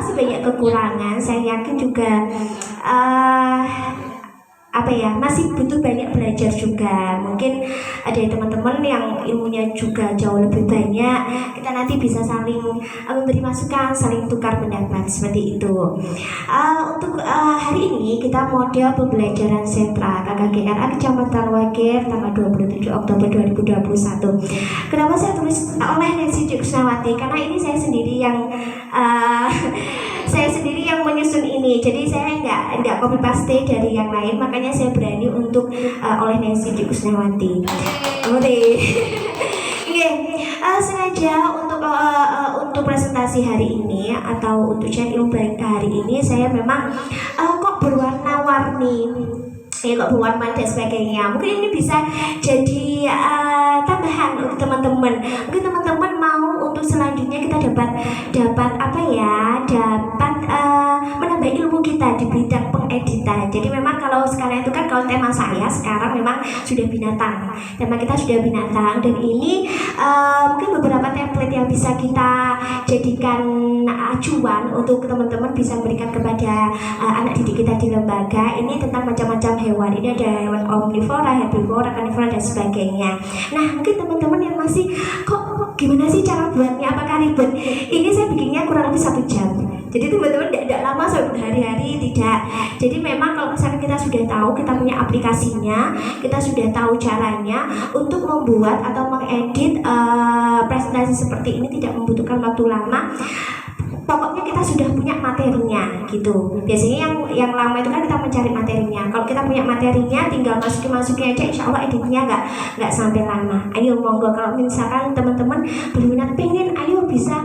pasti banyak kekurangan. Saya yakin juga masih butuh banyak belajar juga. Mungkin ada teman-teman yang ilmunya juga jauh lebih banyak. Kita nanti bisa saling memberi masukan, saling tukar pendapat seperti itu. Untuk hari ini kita model pembelajaran sentra KKGRA Kecamatan Wagir tanggal 27 Oktober 2021. Kenapa saya tulis oleh Nancy Kusnawati? Karena ini saya sendiri yang menyusun ini. Jadi saya nggak copy paste dari yang lain, makanya saya berani untuk oleh Nancy Kusnawati. Sengaja untuk presentasi hari ini atau untuk chat ilmu baik hari ini saya memang kok berwarna-warni. Kok berwarna dan sebagainya. Mungkin ini bisa jadi tambahan untuk teman-teman. Mungkin teman-teman mau untuk selanjutnya kita dapat menambah ilmu kita di bidang pengeditan. Jadi memang kalau sekarang itu kan kalau tema saya sekarang memang sudah binatang. Tema kita sudah binatang dan ini mungkin beberapa template yang bisa kita jadikan acuan untuk teman-teman bisa berikan kepada anak didik kita di lembaga. Ini tentang macam-macam hewan. Ini ada hewan omnivora, herbivora, karnivora dan sebagainya. Nah, mungkin teman-teman yang masih kok gimana sih cara buatnya, apakah ribet? Ini saya bikinnya kurang lebih 1 jam. Jadi teman-teman tidak lama sampai berhari-hari, tidak. Jadi memang kalau misalnya kita sudah tahu, kita punya aplikasinya, kita sudah tahu caranya untuk membuat atau mengedit presentasi seperti ini tidak membutuhkan waktu lama. Pokoknya kita sudah punya materinya gitu. Biasanya yang lama itu kan kita mencari materinya. Kalau kita punya materinya, tinggal masukin aja, insya Allah editnya nggak sampai lama. Ayo monggo kalau misalkan teman-teman berminat pengen, ayo bisa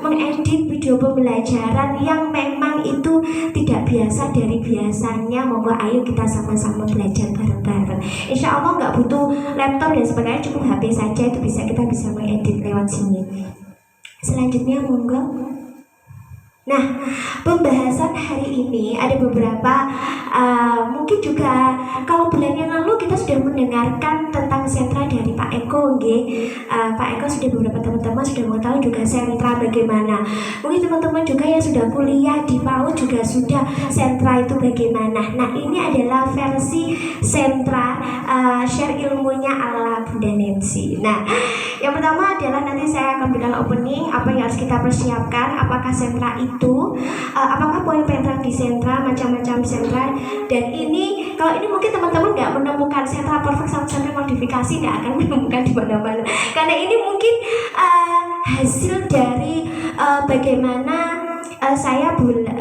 mengedit video pembelajaran yang memang itu tidak biasa dari biasanya. Monggo ayo kita sama-sama belajar bareng-bareng. Insya Allah nggak butuh laptop dan sebagainya, cukup HP saja itu kita bisa mengedit lewat sini. Selanjutnya monggo. Nah, pembahasan hari ini ada beberapa mungkin juga kalau bulan yang lalu kita sudah mendengarkan tentang sentra dari Pak Eko, Pak Eko sudah beberapa teman-teman sudah mengetahui juga sentra bagaimana. Mungkin teman-teman juga yang sudah kuliah di PAUD juga sudah sentra itu bagaimana. Nah, ini adalah versi sentra share ilmunya ala Bunda Nancy. Nah, yang pertama adalah nanti saya akan berikan opening apa yang harus kita persiapkan, apakah sentra itu, apakah poin-poin di sentra, macam-macam sentra. Dan ini kalau ini mungkin teman-teman nggak menemukan sentra perfect sama sentra modifikasi, nggak akan menemukan di mana-mana. Karena ini mungkin hasil dari bagaimana saya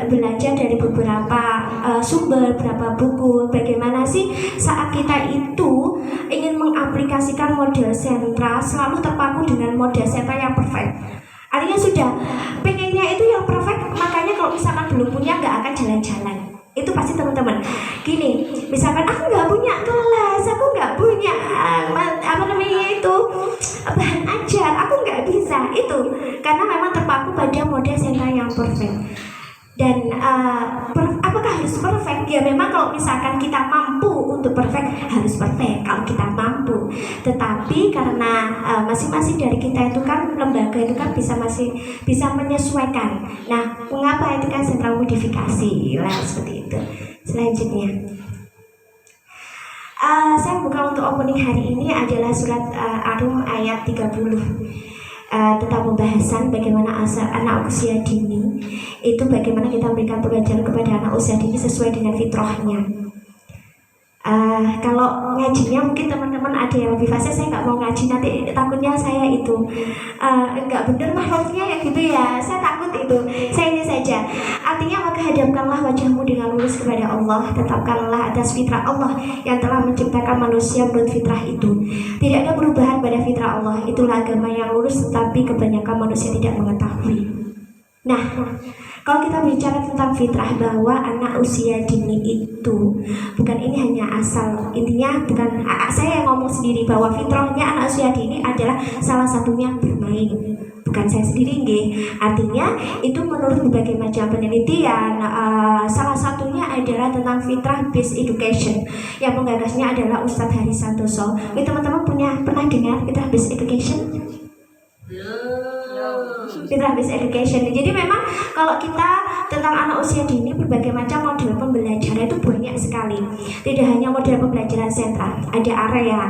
belajar dari beberapa sumber, beberapa buku, bagaimana sih saat kita itu ingin mengaplikasikan model sentra selalu terpaku dengan model sentra yang perfect. Artinya sudah pengennya itu yang perfect, makanya kalau misalkan belum punya nggak akan jalan-jalan. Itu pasti teman-teman gini, misalkan aku nggak punya kelas, aku nggak punya bahan ajar, aku nggak bisa itu karena memang terpaku pada model sentra yang perfect. Dan apakah harus perfect? Ya memang kalau misalkan kita mampu untuk perfect, harus perfect kalau kita mampu. Tetapi karena masing-masing dari kita itu kan lembaga itu kan bisa menyesuaikan. Nah, mengapa itu kan sentra modifikasi? Lah seperti itu. Selanjutnya saya buka untuk opening hari ini adalah surat Ar-Rum ayat 30. Tentang pembahasan bagaimana anak usia dini itu bagaimana kita memberikan pengajaran kepada anak usia dini sesuai dengan fitrahnya. Kalau ngajinya mungkin teman-teman ada yang lebih fasih, saya nggak mau ngaji nanti takutnya saya itu nggak benar makhluknya ya gitu ya, saya takut itu. Saya ini saja, artinya maka hadapkanlah wajahmu dengan lurus kepada Allah, tetapkanlah atas fitrah Allah yang telah menciptakan manusia menurut fitrah itu. Tidak ada perubahan pada fitrah Allah, itulah agama yang lurus, tetapi kebanyakan manusia tidak mengetahui. Nah, kalau kita bicara tentang fitrah bahwa anak usia dini itu bukan ini hanya asal, intinya bukan saya yang ngomong sendiri bahwa fitrahnya anak usia dini adalah salah satunya bermain. Bukan saya sendiri, artinya itu menurut berbagai macam penelitian, salah satunya adalah tentang fitrah based education yang penggagasnya adalah Ustadz Hari Santoso. Teman-teman pernah dengar fitrah based education? fitrah based education. Jadi memang kalau kita tentang anak usia dini, berbagai macam model pembelajaran itu banyak sekali. Tidak hanya model pembelajaran sentra, ada area,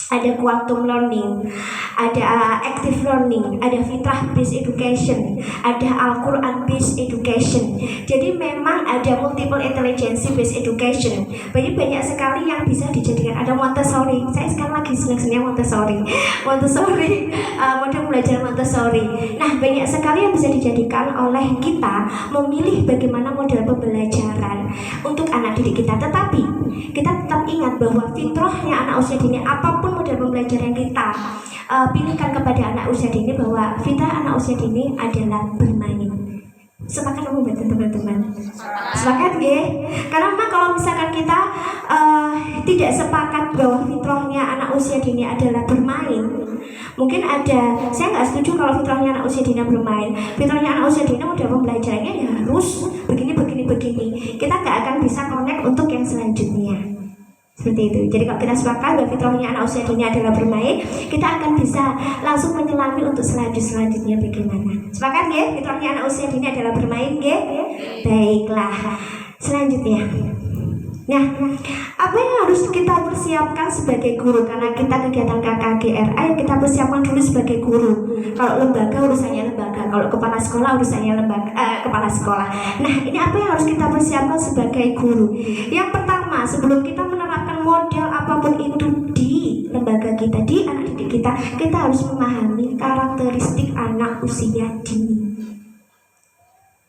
ada quantum learning, ada active learning, ada fitrah based education, ada Al-Quran based education. Jadi memang ada multiple intelligence based education. Banyak sekali yang bisa dijadikan. Ada Montessori. Saya sekarang lagi senang-senang Montessori, model pembelajaran Montessori. Nah, banyak sekali yang bisa dijadikan oleh kita memilih bagaimana model pembelajaran untuk anak didik kita. Tetapi kita tetap ingat bahwa fitrahnya anak usia dini, apapun model pembelajaran yang kita pilihkan kepada anak usia dini, bahwa fitrah anak usia dini adalah bermain. Sepakat kamu teman-teman? Sepakat ya? Karena memang kalau misalkan kita tidak sepakat bahwa fitrahnya anak usia dini adalah bermain, mungkin ada, saya nggak setuju kalau fitrahnya anak usia dini bermain. Fitrahnya anak usia dini model pembelajarannya ya harus begini. Kita nggak akan bisa connect untuk yang selanjutnya. Seperti itu. Jadi kalau kita sepakat bahwa fitrahnya anak usia dini adalah bermain, kita akan bisa langsung menyelami untuk selanjutnya bagaimana. Sepakat ya? Fitrahnya anak usia dini adalah bermain ya? Baiklah. Selanjutnya. Nah, apa yang harus kita persiapkan sebagai guru? Karena kita kegiatan KKGRA yang kita persiapkan dulu sebagai guru. Kalau lembaga urusannya lembaga, kalau kepala sekolah urusannya kepala sekolah. Nah, ini apa yang harus kita persiapkan sebagai guru? Yang pertama, sebelum kita menerapkan model apapun itu di lembaga kita, di anak didik kita harus memahami karakteristik anak usia dini.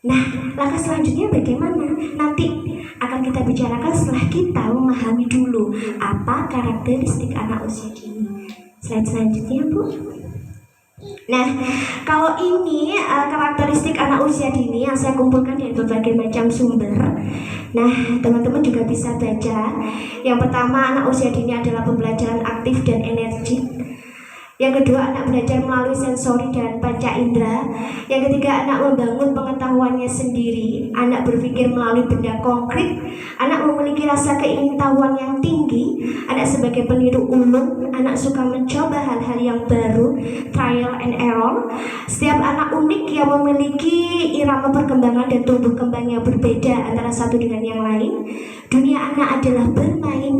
Nah, langkah selanjutnya bagaimana? Nanti akan kita bicarakan setelah kita memahami dulu apa karakteristik anak usia dini. Slide selanjutnya, Bu. Nah, kalau ini karakteristik anak usia dini yang saya kumpulkan dari berbagai macam sumber. Nah, teman-teman juga bisa baca. Yang pertama, anak usia dini adalah pembelajaran aktif dan energik. Yang kedua, anak belajar melalui sensori dan panca indera. Yang ketiga, anak membangun pengetahuannya sendiri. Anak berpikir melalui benda konkret. Anak memiliki rasa keingintahuan yang tinggi. Anak sebagai peniru ulung. Anak suka mencoba hal-hal yang baru, trial and error. Setiap anak unik yang memiliki irama perkembangan dan tumbuh kembang yang berbeda antara satu dengan yang lain. Dunia anak adalah bermain.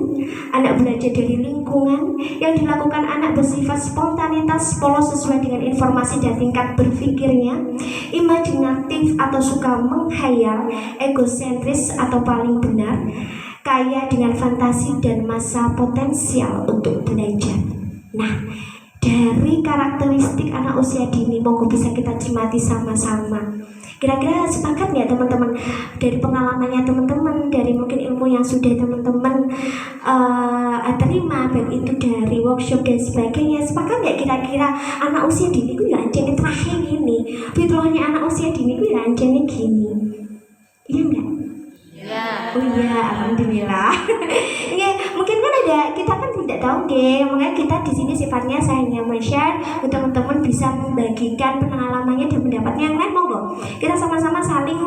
Anak belajar dari lingkungan. Yang dilakukan anak bersifat spontanitas, polos sesuai dengan informasi dan tingkat berpikirnya, imajinatif atau suka menghayal, egosentris atau paling benar, kaya dengan fantasi dan masa potensial untuk belajar. Nah, dari karakteristik anak usia dini, monggo bisa kita cermati sama-sama. Kira-kira sepakat nggak teman-teman, dari pengalamannya teman-teman, dari mungkin ilmu yang sudah teman-teman terima, baik itu dari workshop dan sebagainya, sepakat nggak kira-kira anak usia dini itu ya anjani terakhir gini, fitrahnya anak usia dini itu ya anjani gini, iya nggak? Ya. Oh iya, alhamdulillah. Ya, mungkin kan ada, kita kan tidak tahu deh, makanya kita di sini sifatnya saya hanya men-share, teman-teman bisa membagikan pengalamannya dan pendapatnya yang lain, monggo. Kita sama-sama saling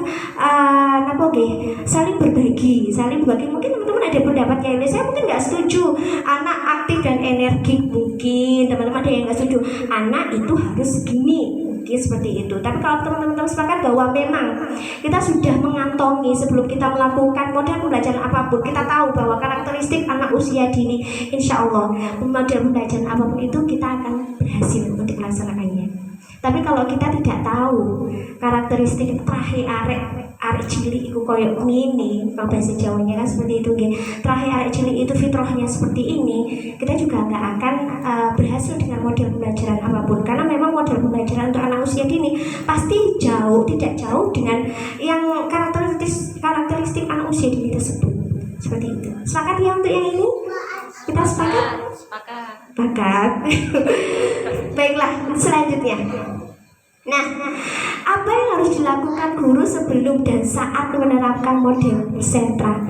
saling berbagi. Mungkin teman-teman ada pendapatnya ini, saya mungkin nggak setuju anak aktif dan energik, mungkin teman-teman ada yang nggak setuju anak itu harus gini. Seperti itu. Tapi kalau teman-teman sepakat bahwa memang kita sudah mengantongi sebelum kita melakukan model pembelajaran apapun, kita tahu bahwa karakteristik anak usia dini, insya Allah model pembelajaran apapun itu kita akan berhasil untuk melaksanakannya. Tapi kalau kita tidak tahu karakteristik terakhir arek cilik itu koyok ini, kalau bahasa Jawanya kan seperti itu, terakhir arek cilik itu fitrahnya seperti ini, kita juga nggak akan berhasil dengan model pembelajaran apapun. Karena memang model pembelajaran untuk anak usia dini pasti tidak jauh dengan yang karakteristik anak usia dini tersebut. Seperti itu. Sepakat ya untuk yang ini? Kita sepakat? Sepakat. Baiklah, selanjutnya. Nah, apa yang harus dilakukan guru sebelum dan saat menerapkan model sentra?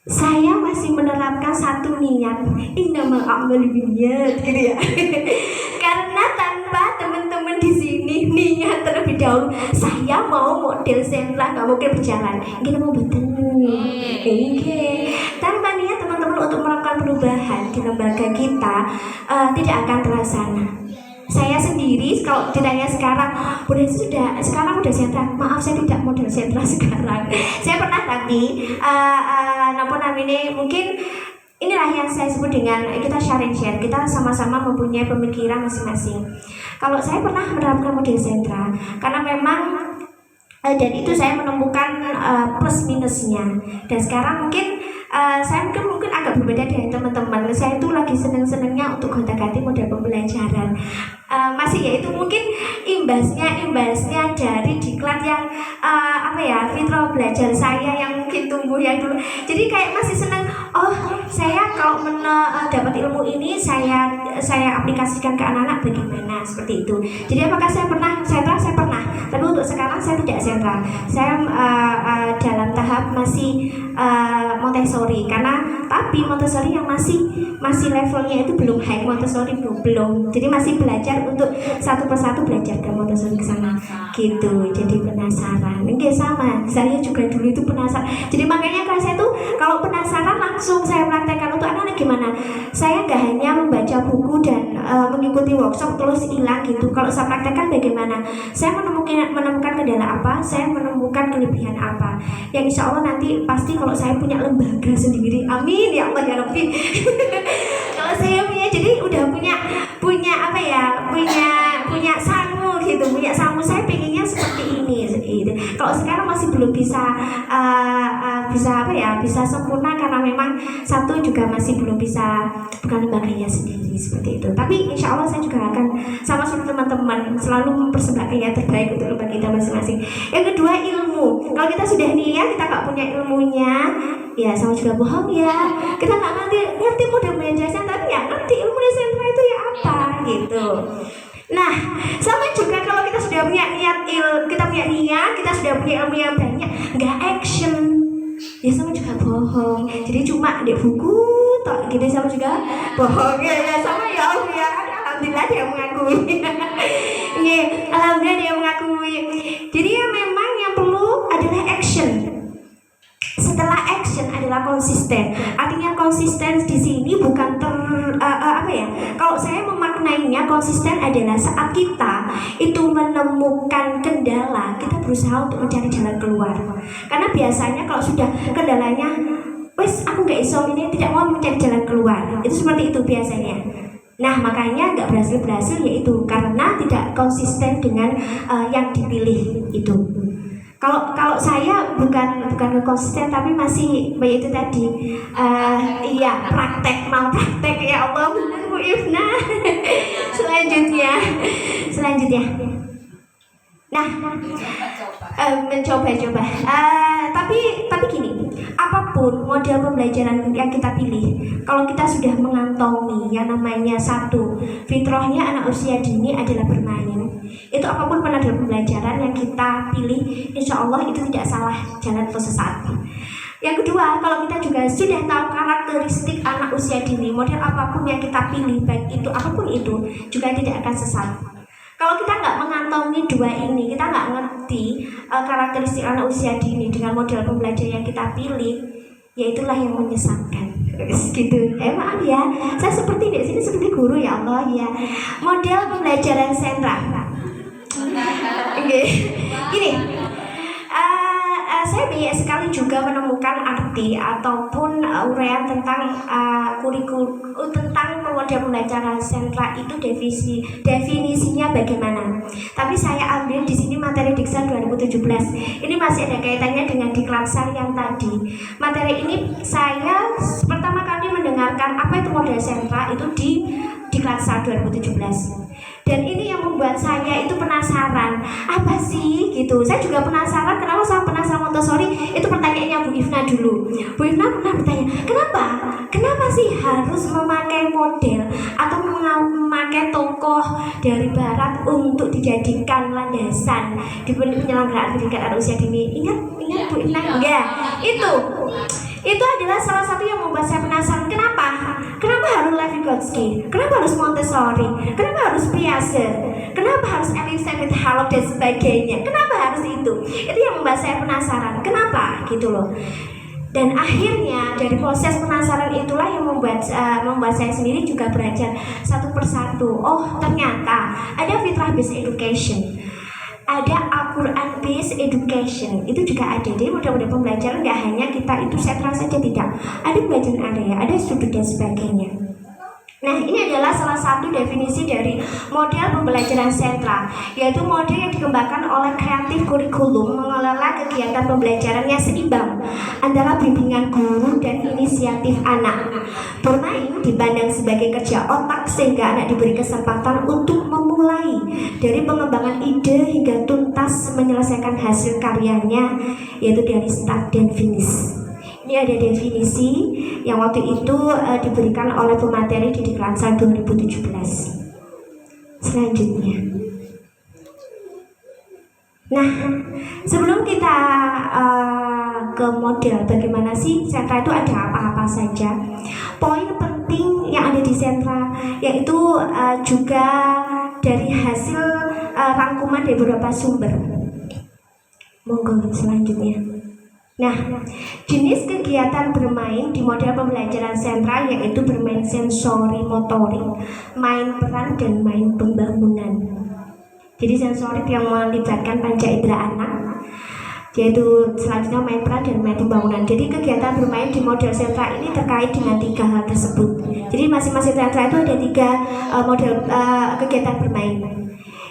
Saya masih menerapkan satu niat, innamal a'malu binniyat, gitu ya. Karena tanpa teman-teman di sini niat terlebih dahulu, saya mau model sentra nggak mungkin berjalan. Gini mau betul. Tanpa niat teman-teman untuk melakukan perubahan di lembaga kita tidak akan terlaksana. Saya sendiri kalau ditanya sekarang, sekarang udah sentra. Maaf, saya tidak model sentra sekarang. Saya pernah tapi napa namanya mungkin inilah yang saya sebut dengan kita share. Kita sama-sama mempunyai pemikiran masing-masing. Kalau saya pernah menerapkan model sentra karena memang dan itu saya menemukan plus minusnya. Dan sekarang mungkin saya mungkin agak berbeda dengan teman-teman. Saya itu lagi seneng-senengnya untuk gonta-ganti model pembelajaran. Masih ya itu mungkin imbasnya dari diklat yang fitrah belajar saya yang mungkin tumbuh yang dulu. Jadi kayak masih seneng. Oh, saya kalau dapat ilmu ini saya aplikasikan ke anak-anak bagaimana seperti itu. Jadi apakah saya pernah sentra? Saya pernah. Tapi untuk sekarang saya tidak sentra. Saya dalam tahap masih Montessori tapi Montessori yang masih levelnya itu belum high Montessori belum. Jadi masih belajar untuk satu persatu belajar ke Montessori ke sana gitu. Jadi penasaran. Enggak sama. Saya juga dulu itu penasaran. Jadi makanya saya tuh kalau penasaran langsung saya praktekkan untuk anak-anak gimana. Saya nggak hanya membaca buku dan mengikuti workshop terus hilang gitu. Kalau saya praktekkan bagaimana? Saya menemukan kendala apa? Saya menemukan kelebihan apa? Yang insya Allah nanti pasti kalau saya punya lembaga sendiri, amin ya Allah ya Rabbi. Kalau saya punya, jadi udah punya sangu gitu, punya sangu. Saya pengennya seperti ini. Kalau sekarang masih belum bisa sempurna karena memang satu juga masih belum bisa bukan lembaganya sendiri seperti itu. Tapi insya Allah saya juga akan sama seperti teman-teman selalu mempersembahkan yang terbaik untuk lembaga kita masing-masing. Yang kedua ilmu. Kalau kita sudah niat kita nggak punya ilmunya, ya sama juga bohong ya. Kita nggak ngerti model belajarnya tapi ya ngerti ilmu di sentra itu ya apa gitu. Nah, sama juga kalau kita sudah punya kita sudah punya ilmu yang banyak, nggak action, ya sama juga bohong. Jadi cuma di buku tok gitu sama juga bohong ya sama ya Allah ya. Alhamdulillah dia mengakui. Ya, alhamdulillah dia mengakui. Jadi ya memang yang perlu adalah action. Setelah action adalah konsisten. Artinya konsisten di sini bukan kalau saya memaknainya konsisten adalah saat kita itu menemukan kendala, kita berusaha untuk mencari jalan keluar. Karena biasanya kalau sudah kendalanya, wes aku nggak iso ini, tidak mau mencari jalan keluar. Itu seperti itu biasanya. Nah makanya nggak berhasil yaitu karena tidak konsisten dengan yang dipilih itu. Kalau saya bukan konsisten tapi masih itu tadi praktek ya Allah benar Bu Ifna. selanjutnya nah mencoba tapi gini, apapun model pembelajaran yang kita pilih, kalau kita sudah mengantongi yang namanya satu fitrahnya anak usia dini adalah bermain, itu apapun model pembelajaran yang kita pilih insya Allah itu tidak salah jalan atau sesat. Yang kedua, kalau kita juga sudah tahu karakteristik anak usia dini, model apapun yang kita pilih, baik itu apapun itu, juga tidak akan sesat. Kalau kita nggak mengantongi dua ini, kita nggak ngerti karakteristik anak usia dini dengan model pembelajaran yang kita pilih, ya itulah yang menyesatkan. Gitu. Maaf ya, saya seperti di sini seperti guru ya Allah ya. Model pembelajaran sentra. Gini. Saya banyak sekali juga menemukan arti ataupun uraian tentang kurikulum tentang model pembelajaran sentra itu definisinya bagaimana. Tapi saya ambil di sini materi Diksan 2017. Ini masih ada kaitannya dengan Diklansar yang tadi. Materi ini saya pertama kali mendengarkan apa itu model sentra itu di Diklansar 2017. Dan ini yang membuat saya itu penasaran, apa sih gitu. Saya juga penasaran, kenapa saya penasaran Montessori. Itu pertanyaannya Bu Ifna dulu. Bu Ifna pernah bertanya, kenapa sih harus memakai model atau memakai tokoh dari barat untuk dijadikan landasan di penyelenggaraan pendidikan anak usia dini. Ingat Bu Ifna? Enggak, itu adalah salah satu yang membuat saya penasaran. Kenapa harus Levi-Gotsky? Kenapa harus Montessori? Kenapa harus Piaget? Kenapa harus Elizabeth Hallop dan sebagainya? Kenapa harus itu? Itu yang membuat saya penasaran. Kenapa gitu loh? Dan akhirnya dari proses penasaran itulah yang membuat saya sendiri juga belajar satu persatu. Oh, ternyata ada fitrah based education, ada Al-Quran based education, itu juga ada. Jadi model-model pembelajaran nggak hanya kita itu sentra saja, tidak. Ada pembelajaran area, ada studi dan sebagainya. Nah, ini adalah salah satu definisi dari model pembelajaran sentra, yaitu model yang dikembangkan oleh kreatif kurikulum mengelola kegiatan pembelajarannya seimbang antara bimbingan guru dan inisiatif anak. Bermain dipandang sebagai kerja otak sehingga anak diberi kesempatan untuk memulai dari pengembangan ide hingga tuntas menyelesaikan hasil karyanya, yaitu dari start dan finish. Ini ada definisi yang waktu itu diberikan oleh pemateri Didik Lansar 2017. Selanjutnya, nah sebelum kita ke model bagaimana sih sentra itu ada apa-apa saja, poin penting yang ada di sentra yaitu juga dari hasil rangkuman dari beberapa sumber. Monggo selanjutnya. Nah, jenis kegiatan bermain di model pembelajaran sentra yaitu bermain sensori motorik, main peran, dan main pembangunan. Jadi sensorik yang melibatkan panca indera anak, yaitu selanjutnya main peran dan main pembangunan. Jadi kegiatan bermain di model sentra ini terkait dengan 3 hal tersebut. Jadi masing-masing sentra itu ada 3 model kegiatan bermain.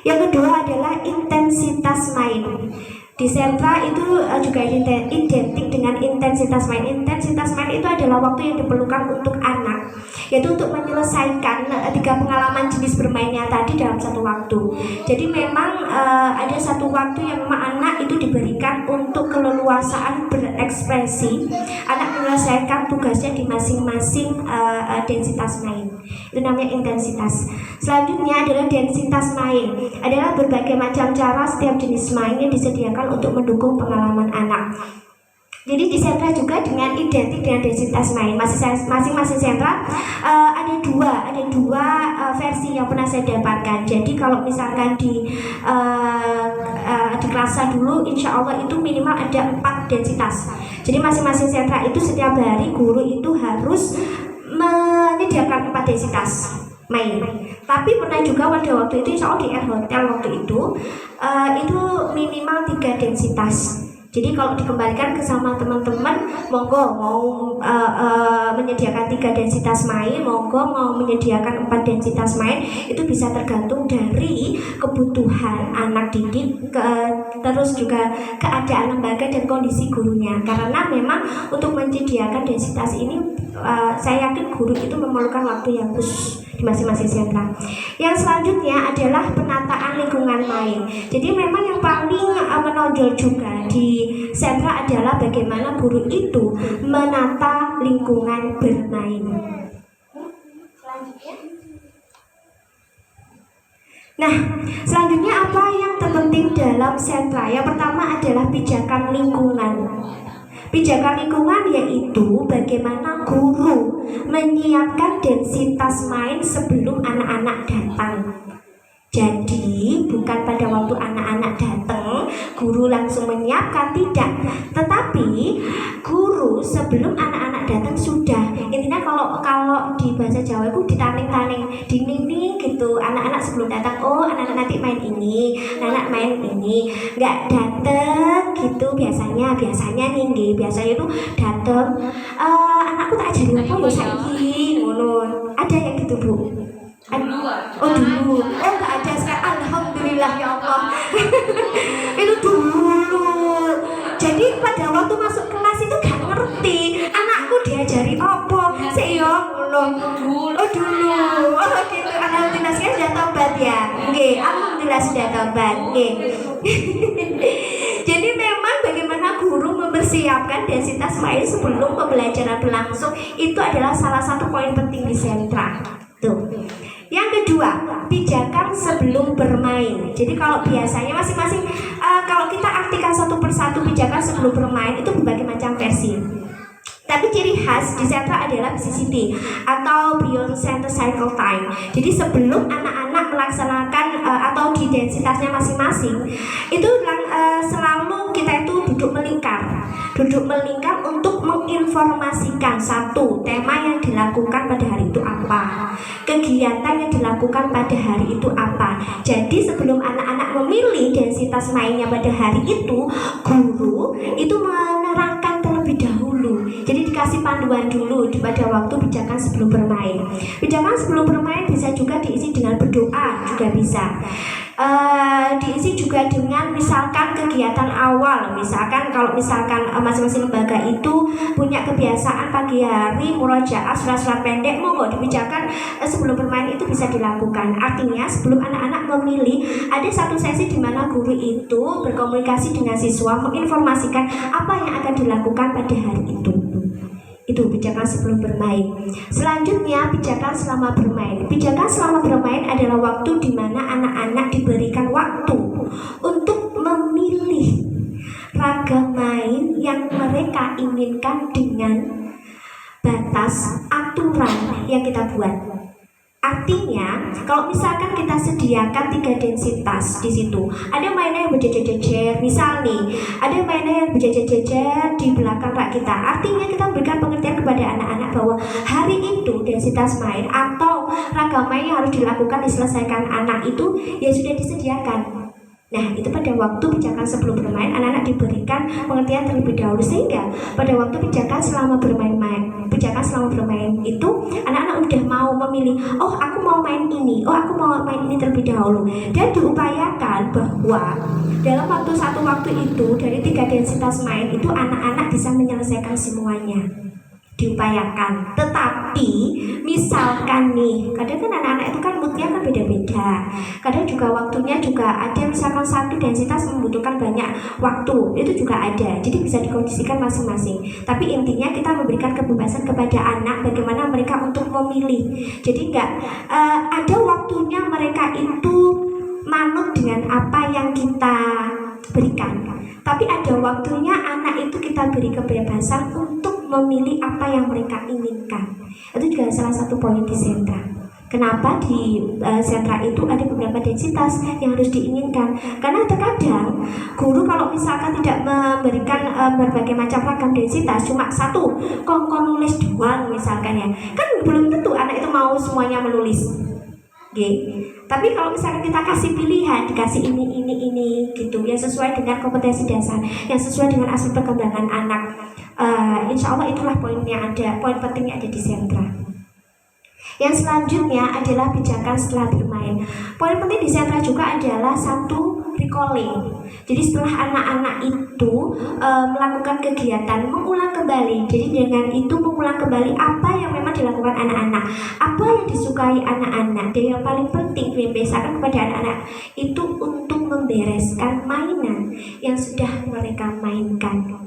Yang kedua adalah intensitas main. Di sentra itu juga identik dengan intensitas main. Intensitas main itu adalah waktu yang diperlukan untuk anak, yaitu untuk menyelesaikan 3 pengalaman jenis bermainnya tadi dalam satu waktu. Jadi memang ada satu waktu yang memang anak itu diberikan untuk keleluasaan berekspresi. Anak menyelesaikan tugasnya di masing-masing densitas main. Itu namanya intensitas. Selanjutnya adalah densitas main. Adalah berbagai macam cara setiap jenis main yang disediakan untuk mendukung pengalaman anak. Jadi di sentra juga dengan identik dengan densitas main. Masing-masing sentra ada dua versi yang pernah saya dapatkan. Jadi kalau misalkan di kelas dulu, insya Allah itu minimal ada 4 densitas. Jadi masing-masing sentra itu setiap hari guru itu harus menyediakan 4 densitas main. Tapi pernah juga pada waktu itu, insya Allah di Air Hotel waktu itu minimal 3 densitas. Jadi kalau dikembalikan ke sama teman-teman, monggo mau menyediakan 3 densitas main, monggo mau menyediakan 4 densitas main, itu bisa tergantung dari kebutuhan anak didik, terus juga keadaan lembaga dan kondisi gurunya. Karena memang untuk menyediakan densitas ini, saya yakin guru itu memerlukan waktu yang khusus di masing-masing sentra. Yang selanjutnya adalah penataan lingkungan main. Jadi memang yang paling menonjol juga di sentra adalah bagaimana guru itu menata lingkungan bermain. Nah, selanjutnya apa yang terpenting dalam sentra? Yang pertama adalah pijakan lingkungan. Pijakan lingkungan yaitu bagaimana guru menyiapkan densitas main sebelum anak-anak datang. Jadi bukan pada waktu anak-anak datang guru langsung menyiapkan, tidak. Tetapi guru sebelum anak-anak datang sudah. Intinya kalau di bahasa Jawa itu ditaning-taning, dining gitu. Anak-anak sebelum datang, oh anak-anak nanti main ini, anak main ini. Nggak datang gitu biasanya nih, biasanya itu datang. Anakku tak ajari apa ya saiki, ngono. Ada yang gitu Bu? Dulu. Nggak ada sekarang. Alhamdulillah ya Allah. Itu dulu. Jadi pada waktu masuk kelas itu gak ngerti anakku diajari apa. Dulu. Gitu. Alhamdulillah sekarang sudah tobat ya. Nggih, alhamdulillah sudah tobat. Nggih. Jadi memang bagaimana guru mempersiapkan densitas main sebelum pembelajaran berlangsung itu adalah salah satu poin penting di sentra. Tuh. Yang kedua, pijakan sebelum bermain. Jadi kalau biasanya masing-masing kalau kita artikan satu persatu pijakan sebelum bermain itu berbagai macam versi. Tapi ciri khas di sentra adalah BCCT atau Beyond Center Cycle Time. Jadi sebelum anak-anak melaksanakan atau di densitasnya masing-masing, itu selalu kita itu duduk melingkar untuk menginformasikan satu, tema yang dilakukan pada hari itu apa, kegiatan yang dilakukan pada hari itu apa. Jadi sebelum anak-anak memilih densitas mainnya pada hari itu, guru itu menerangkan terlebih dahulu. Jadi dikasih panduan dulu pada waktu pijakan sebelum bermain. Pijakan sebelum bermain bisa juga diisi dengan berdoa, juga bisa. Diisi juga dengan misalkan kegiatan awal. Misalkan kalau misalkan masing-masing lembaga itu punya kebiasaan pagi hari murojaah surat-surat pendek, monggo dipijakan sebelum bermain itu bisa dilakukan. Artinya sebelum anak-anak memilih, ada satu sesi di mana guru itu berkomunikasi dengan siswa, menginformasikan apa yang akan dilakukan pada hari itu. Itu pijakan sebelum bermain. Selanjutnya pijakan selama bermain. Pijakan selama bermain adalah waktu di mana anak-anak diberikan waktu untuk memilih ragam main yang mereka inginkan dengan batas aturan yang kita buat. Artinya, kalau misalkan kita sediakan 3 densitas di situ, ada mainnya yang berjejer-jejer, misal nih, ada mainnya yang berjejer-jejer di belakang rak kita. Artinya kita memberikan pengertian kepada anak-anak bahwa hari itu densitas main atau ragam main yang harus dilakukan diselesaikan anak itu ya sudah disediakan. Nah, itu pada waktu pijakan sebelum bermain, anak-anak diberikan pengertian terlebih dahulu, sehingga pada waktu pijakan selama pijakan selama bermain itu anak-anak udah mau memilih, oh aku mau main ini, oh aku mau main ini terlebih dahulu. Dan diupayakan bahwa dalam satu waktu itu dari 3 densitas main itu anak-anak bisa menyelesaikan semuanya. Diupayakan. Tetapi misalkan nih, kadang kan anak-anak itu kan moodnya kan beda-beda, kadang juga waktunya juga ada, misalkan satu densitas membutuhkan banyak waktu, itu juga ada. Jadi bisa dikondisikan masing-masing. Tapi intinya kita memberikan kebebasan kepada anak bagaimana mereka untuk memilih. Jadi enggak ada waktunya mereka itu manut dengan apa yang kita berikan, tapi ada waktunya anak itu kita beri kebebasan untuk memilih apa yang mereka inginkan. Itu juga salah satu poin di sentra. Kenapa di sentra itu ada beberapa densitas yang harus diinginkan? Karena terkadang guru kalau misalkan tidak memberikan berbagai macam ragam densitas, cuma satu kongkong nulis doang misalkan ya, kan belum tentu anak itu mau semuanya menulis. Tapi kalau misalkan kita kasih pilihan, dikasih ini gitu, yang sesuai dengan kompetensi dasar, yang sesuai dengan aspek perkembangan anak, insya Allah itulah poin penting yang ada di sentra. Yang selanjutnya adalah pijakan setelah bermain. Poin penting di sentra juga adalah satu, recalling. Jadi setelah anak-anak itu melakukan kegiatan, mengulang kembali. Jadi dengan itu mengulang kembali apa yang memang dilakukan anak-anak, apa yang disukai anak-anak. Dan yang paling penting dibiasakan kepada anak-anak itu untuk membereskan mainan yang sudah mereka mainkan.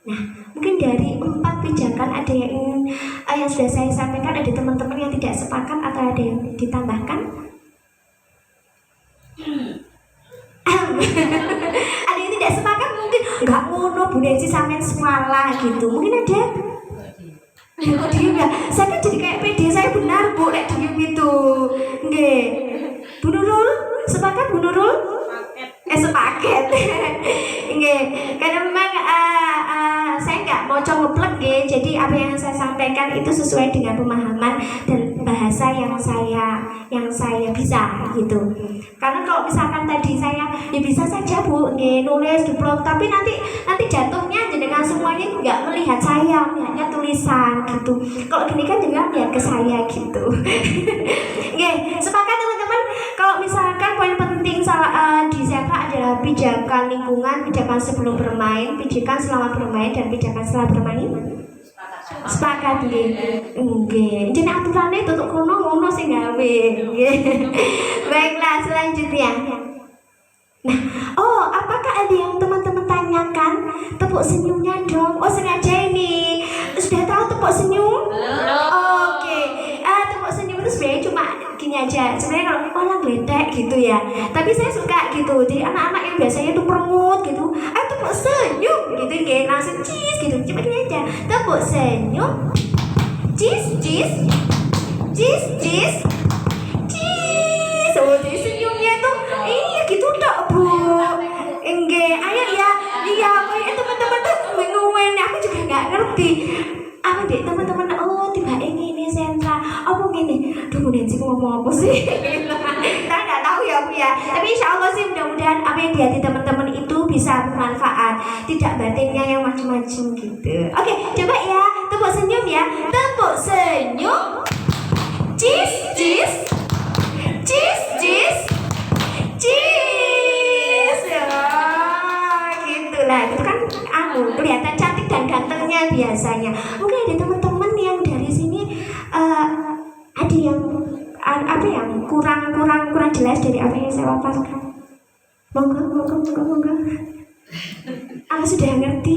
Nah, mungkin dari 4 pijakan ada yang sudah saya sampaikan, ada teman-teman yang tidak sepakat atau ada yang ditambahkan? Ada yang tidak sepakat, mungkin nggak ngono Bu Desi sampean semalah gitu, mungkin ada. Kok diem ya? Saya kan jadi kayak pede, saya benar Bu lek diem itu. Nggih. Bu Nurul, sepakat Bu Nurul? Sepakat. Nggih. Karena memang saya nggak mau ngeplek nggih. Jadi apa yang saya sampaikan itu sesuai dengan pemahaman dan bahasa yang saya bisa gitu. Karena kalau misalkan tadi saya ya bisa saja Bu nulis di blog, tapi nanti jatuhnya jenengan semuanya nggak melihat saya, melihatnya tulisan gitu. Kalau gini kan jenengan lihat ke saya gitu. Oke, sepakat teman-teman. Kalau misalkan poin penting di sentra adalah pijakan lingkungan, pijakan sebelum bermain, pijakan selama bermain, dan pijakan setelah bermain. Sepakat nggih. Nggih. Jenenge aturane tutuk kono ngono sing gawe. Nggih. Baiklah, selanjutnya. Nah, apakah ada yang teman-teman tanyakan? Tepuk senyumnya dong. Sengaja ini. Sudah tahu tepuk senyum? Oke. Tepuk senyum itu sebenarnya cuma gini aja. Sebenarnya kalau orang gledek gitu ya. Tapi saya suka gitu. Jadi anak-anak yang biasanya tuh perengut gitu, tepuk senyum gitu nggih, langsung cheese gitu. Cuma gini aja. Tepuk senyum. Cheese, cheese. Cheese, cheese. Cheese. Jadi senyumnya tuh gitu tok Bu. Nggih, ayo ya. Iya, teman-teman tuh bingung. Aku juga nggak ngerti. Apa deh teman-teman, oh tiba ini sentra, apa gini, duh Nancy ngomong apa sih? Kita nggak tahu ya Bu ya. Tapi insya Allah sih mudah-mudahan apa yang di hati teman-teman itu bisa bermanfaat, tidak batinnya yang macam-macam gitu. Oke, coba ya, tepuk senyum ya, tepuk senyum, cheese, cheese, cheese, cheese, cheese. Oh, gitulah, itu kan kelihatan cantik dan gantengnya biasanya. Mungkin ada teman-teman yang dari sini ada yang apa yang kurang jelas dari apa yang saya paparkan. Monggo. Apa sudah ngerti?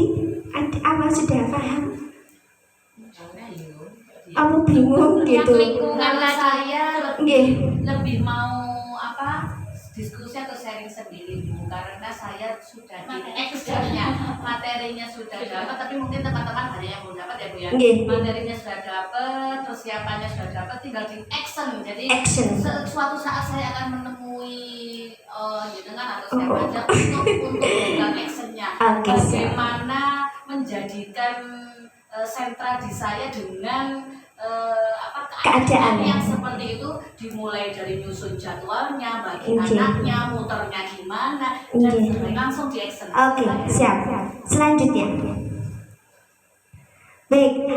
Apa sudah paham? Apa bingung gitu? Lingkungan saya lebih mau diskusi atau sharing sendiri Bu, karena saya sudah di materinya sudah dapat, tapi mungkin teman-teman ada yang belum dapat ya Bu ya. Materinya sudah dapat, persiapannya sudah dapat, tinggal di action. Jadi suatu saat saya akan menemui atau siapa aja untuk melakukan actionnya. Bagaimana menjadikan sentra di saya dengan keadaan yang seperti itu, dimulai dari nyusun jadwalnya, bagi anaknya, muternya gimana, dan langsung di action. Oke, siap. Selanjutnya, baik,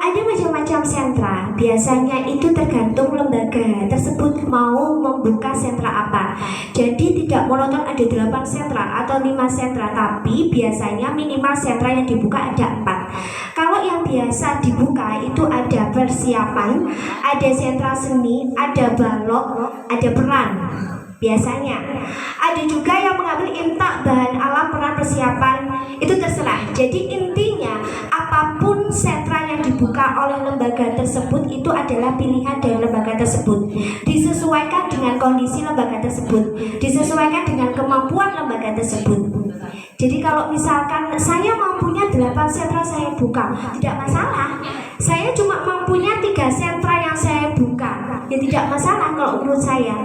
ada macam-macam sentra. Biasanya itu tergantung lembaga tersebut mau membuka sentra apa. Jadi tidak monoton ada 8 sentra atau 5 sentra, tapi biasanya minimal sentra yang dibuka ada 4. Kalau yang biasa dibuka itu ada persiapan, ada sentra seni, ada balok, ada peran. Biasanya ada juga yang mengambil imtak, bahan alam, peran, persiapan, itu terserah. Jadi intinya apapun sentra yang dibuka oleh lembaga tersebut itu adalah pilihan dari lembaga tersebut, disesuaikan dengan kondisi lembaga tersebut, disesuaikan dengan kemampuan lembaga tersebut. Jadi kalau misalkan saya mampunya 8 sentra saya buka, tidak masalah. Saya cuma mampunya 3 sentra yang saya buka, ya tidak masalah kalau menurut saya.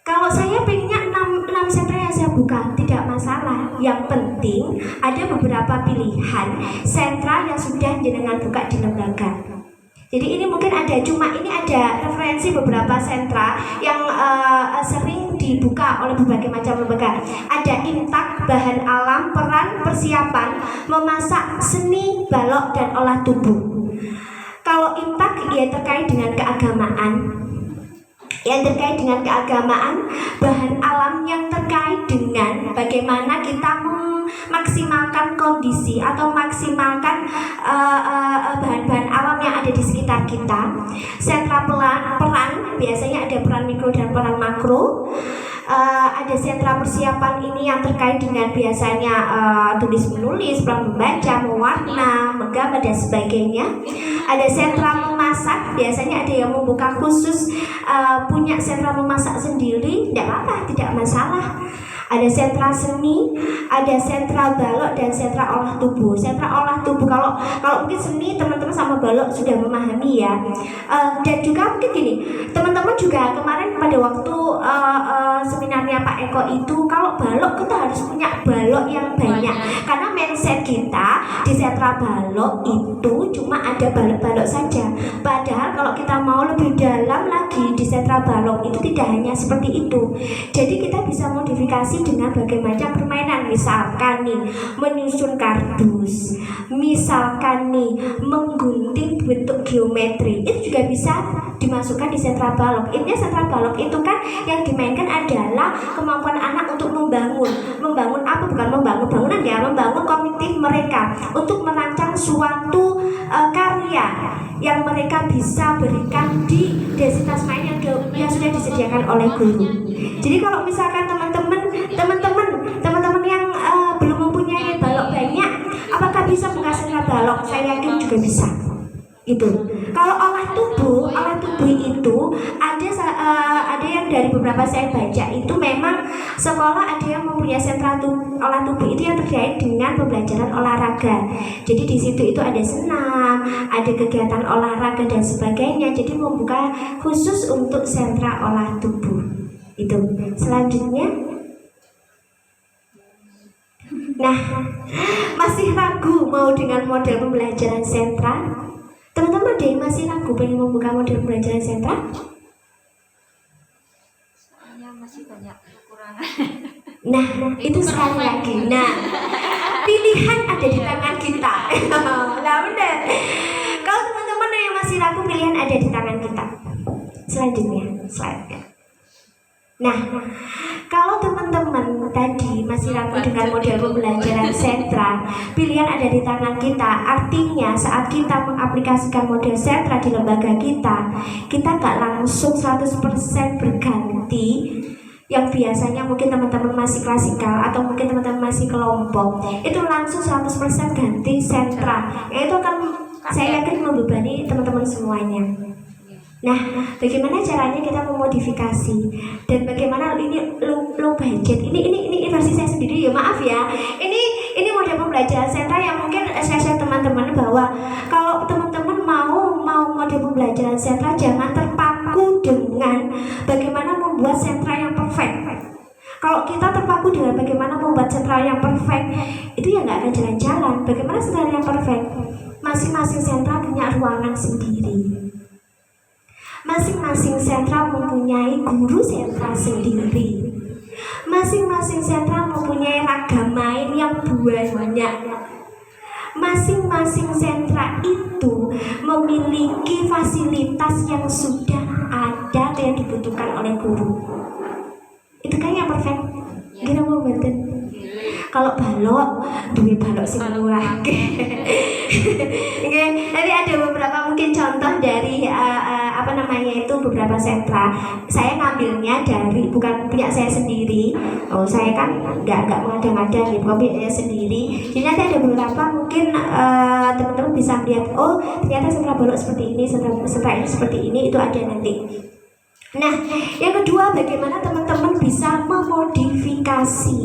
Kalau saya pengennya 6 sentra yang saya buka, tidak masalah. Yang penting ada beberapa pilihan sentra yang sudah jenengan buka di lembaga. Jadi ini mungkin ada, cuma ini ada referensi beberapa sentra yang sering dibuka oleh berbagai macam lembaga. Ada imtak, bahan alam, peran, persiapan, memasak, seni, balok, dan olah tubuh. Kalau imtak ya terkait dengan keagamaan, bahan alam yang terkait dengan bagaimana kita memaksimalkan kondisi atau maksimalkan bahan-bahan alam yang ada di sekitar kita. Sentra peran biasanya ada peran mikro dan peran makro. Ada sentra persiapan ini yang terkait dengan biasanya tulis menulis, peran membaca, mewarna, menggambar dan sebagainya. Ada sentra memasak, biasanya ada yang membuka khusus punya sentra memasak sendiri, tidak apa-apa, tidak masalah. Ada sentra seni, ada sentra balok dan sentra olah tubuh. Sentra olah tubuh kalau mungkin seni teman-teman sama balok sudah memahami ya. Dan juga mungkin gini, teman-teman juga kemarin pada waktu seminarnya Pak Eko itu, kalau balok kita harus punya balok yang banyak. Karena mindset kita di sentra balok itu cuma ada balok-balok saja. Padahal kalau kita mau lebih dalam lagi di sentra balok itu tidak hanya seperti itu. Jadi kita bisa modifikasi dengan berbagai macam permainan. Misalkan nih menyusun kardus, misalkan nih menggunting bentuk geometri, itu juga bisa dimasukkan di sentra balok. Intinya sentra balok itu kan yang dimainkan adalah kemampuan anak untuk membangun apa, bukan membangun bangunan ya, membangun kognitif mereka untuk merancang suatu karya yang mereka bisa berikan di densitas main yang sudah disediakan oleh guru. Jadi kalau misalkan teman-teman yang belum mempunyai balok banyak, apakah bisa buka sentra balok? Saya yakin juga bisa. Itu. Kalau olah tubuh itu ada yang dari beberapa saya baca itu memang sekolah ada yang mempunyai sentra olah tubuh itu yang terkait dengan pembelajaran olahraga. Jadi di situ itu ada senam, ada kegiatan olahraga dan sebagainya. Jadi membuka khusus untuk sentra olah tubuh. Itu. Selanjutnya Nah, masih ragu mau dengan model pembelajaran sentra? Teman-teman ada yang masih ragu pengen membuka model pembelajaran sentra? Soalnya masih banyak kekurangan. Nah, itu sekali lagi. Nah, pilihan ada di tangan kita. Nah, benar. Kalau teman-teman yang masih ragu, pilihan ada di tangan kita. Selanjutnya, slide-nya. Nah, kalau teman-teman tadi masih ragu dengan model pembelajaran sentra, pilihan ada di tangan kita. Artinya saat kita mengaplikasikan model sentra di lembaga kita nggak langsung 100% berganti. Yang biasanya mungkin teman-teman masih klasikal atau mungkin teman-teman masih kelompok, itu langsung 100% ganti sentra. Itu akan saya yakin membebani teman-teman semuanya. Nah, bagaimana caranya kita memodifikasi dan bagaimana ini low budget? Ini versi saya sendiri ya, maaf ya. Ini model pembelajaran sentra yang mungkin saya share teman-teman bahwa kalau teman-teman mau model pembelajaran sentra jangan terpaku dengan bagaimana membuat sentra yang perfect. Kalau kita terpaku dengan bagaimana membuat sentra yang perfect, itu ya nggak akan jalan-jalan. Bagaimana sentra yang perfect? Masing-masing sentra punya ruangan sendiri. Masing-masing sentra mempunyai guru sentra sendiri. Masing-masing sentra mempunyai ragam main yang banyak. Masing-masing sentra itu memiliki fasilitas yang sudah ada atau yang dibutuhkan oleh guru. Itu kan yang perfect. Gila mau betul. Kalau balok, duwe balok sing murah. Oke, nanti ada beberapa mungkin contoh dari beberapa sentra. Saya ngambilnya dari bukan punya saya sendiri. Oh, saya kan nggak mengada-ngada gitu, bukan punya saya sendiri. Jadi nanti ada beberapa mungkin teman-teman bisa melihat, oh ternyata sentra balok seperti ini, sentra ini seperti ini, itu ada nanti. Nah, yang kedua, bagaimana teman-teman bisa memodifikasi.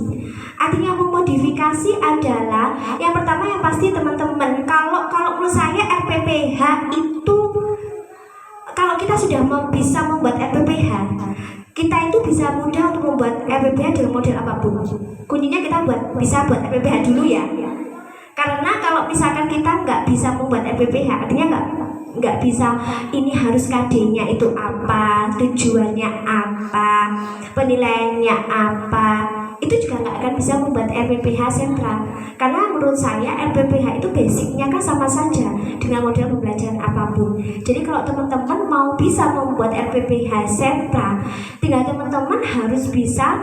Artinya memodifikasi adalah yang pertama yang pasti teman-teman, kalau menurut saya RPPH itu, kalau kita sudah bisa membuat RPPH, kita itu bisa mudah untuk membuat RPPH dengan model apapun. Kuncinya kita bisa buat RPPH dulu ya. Karena kalau misalkan kita nggak bisa membuat RPPH, artinya nggak bisa ini harus KD-nya itu apa, tujuannya apa, penilaiannya apa, itu juga nggak akan bisa membuat RPPH sentra. Karena menurut saya RPPH itu basicnya kan sama saja dengan model pembelajaran apapun. Jadi kalau teman-teman mau bisa membuat RPPH sentra, tinggal teman-teman harus bisa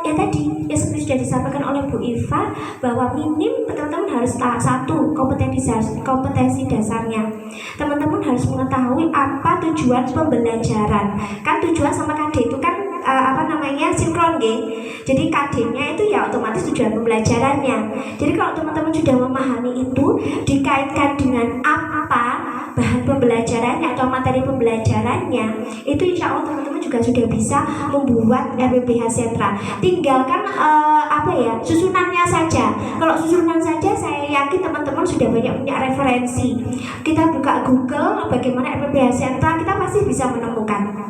ya tadi ya seperti sudah disampaikan oleh Bu Iva, bahwa minim teman-teman harus satu kompetensi dasarnya. Teman-teman harus mengetahui apa tujuan pembelajaran. Kan tujuan sama KD itu kan sinkron nggih. Jadi KD-nya itu ya otomatis tujuan pembelajarannya. Jadi kalau teman-teman sudah memahami itu, dikaitkan dengan apa bahan pembelajarannya atau materi pembelajarannya, itu insya Allah teman-teman juga sudah bisa membuat RPPH sentra. Tinggalkan susunannya saja. Kalau susunan saja saya yakin teman-teman sudah banyak punya referensi. Kita buka Google bagaimana RPPH sentra, kita pasti bisa menemukan.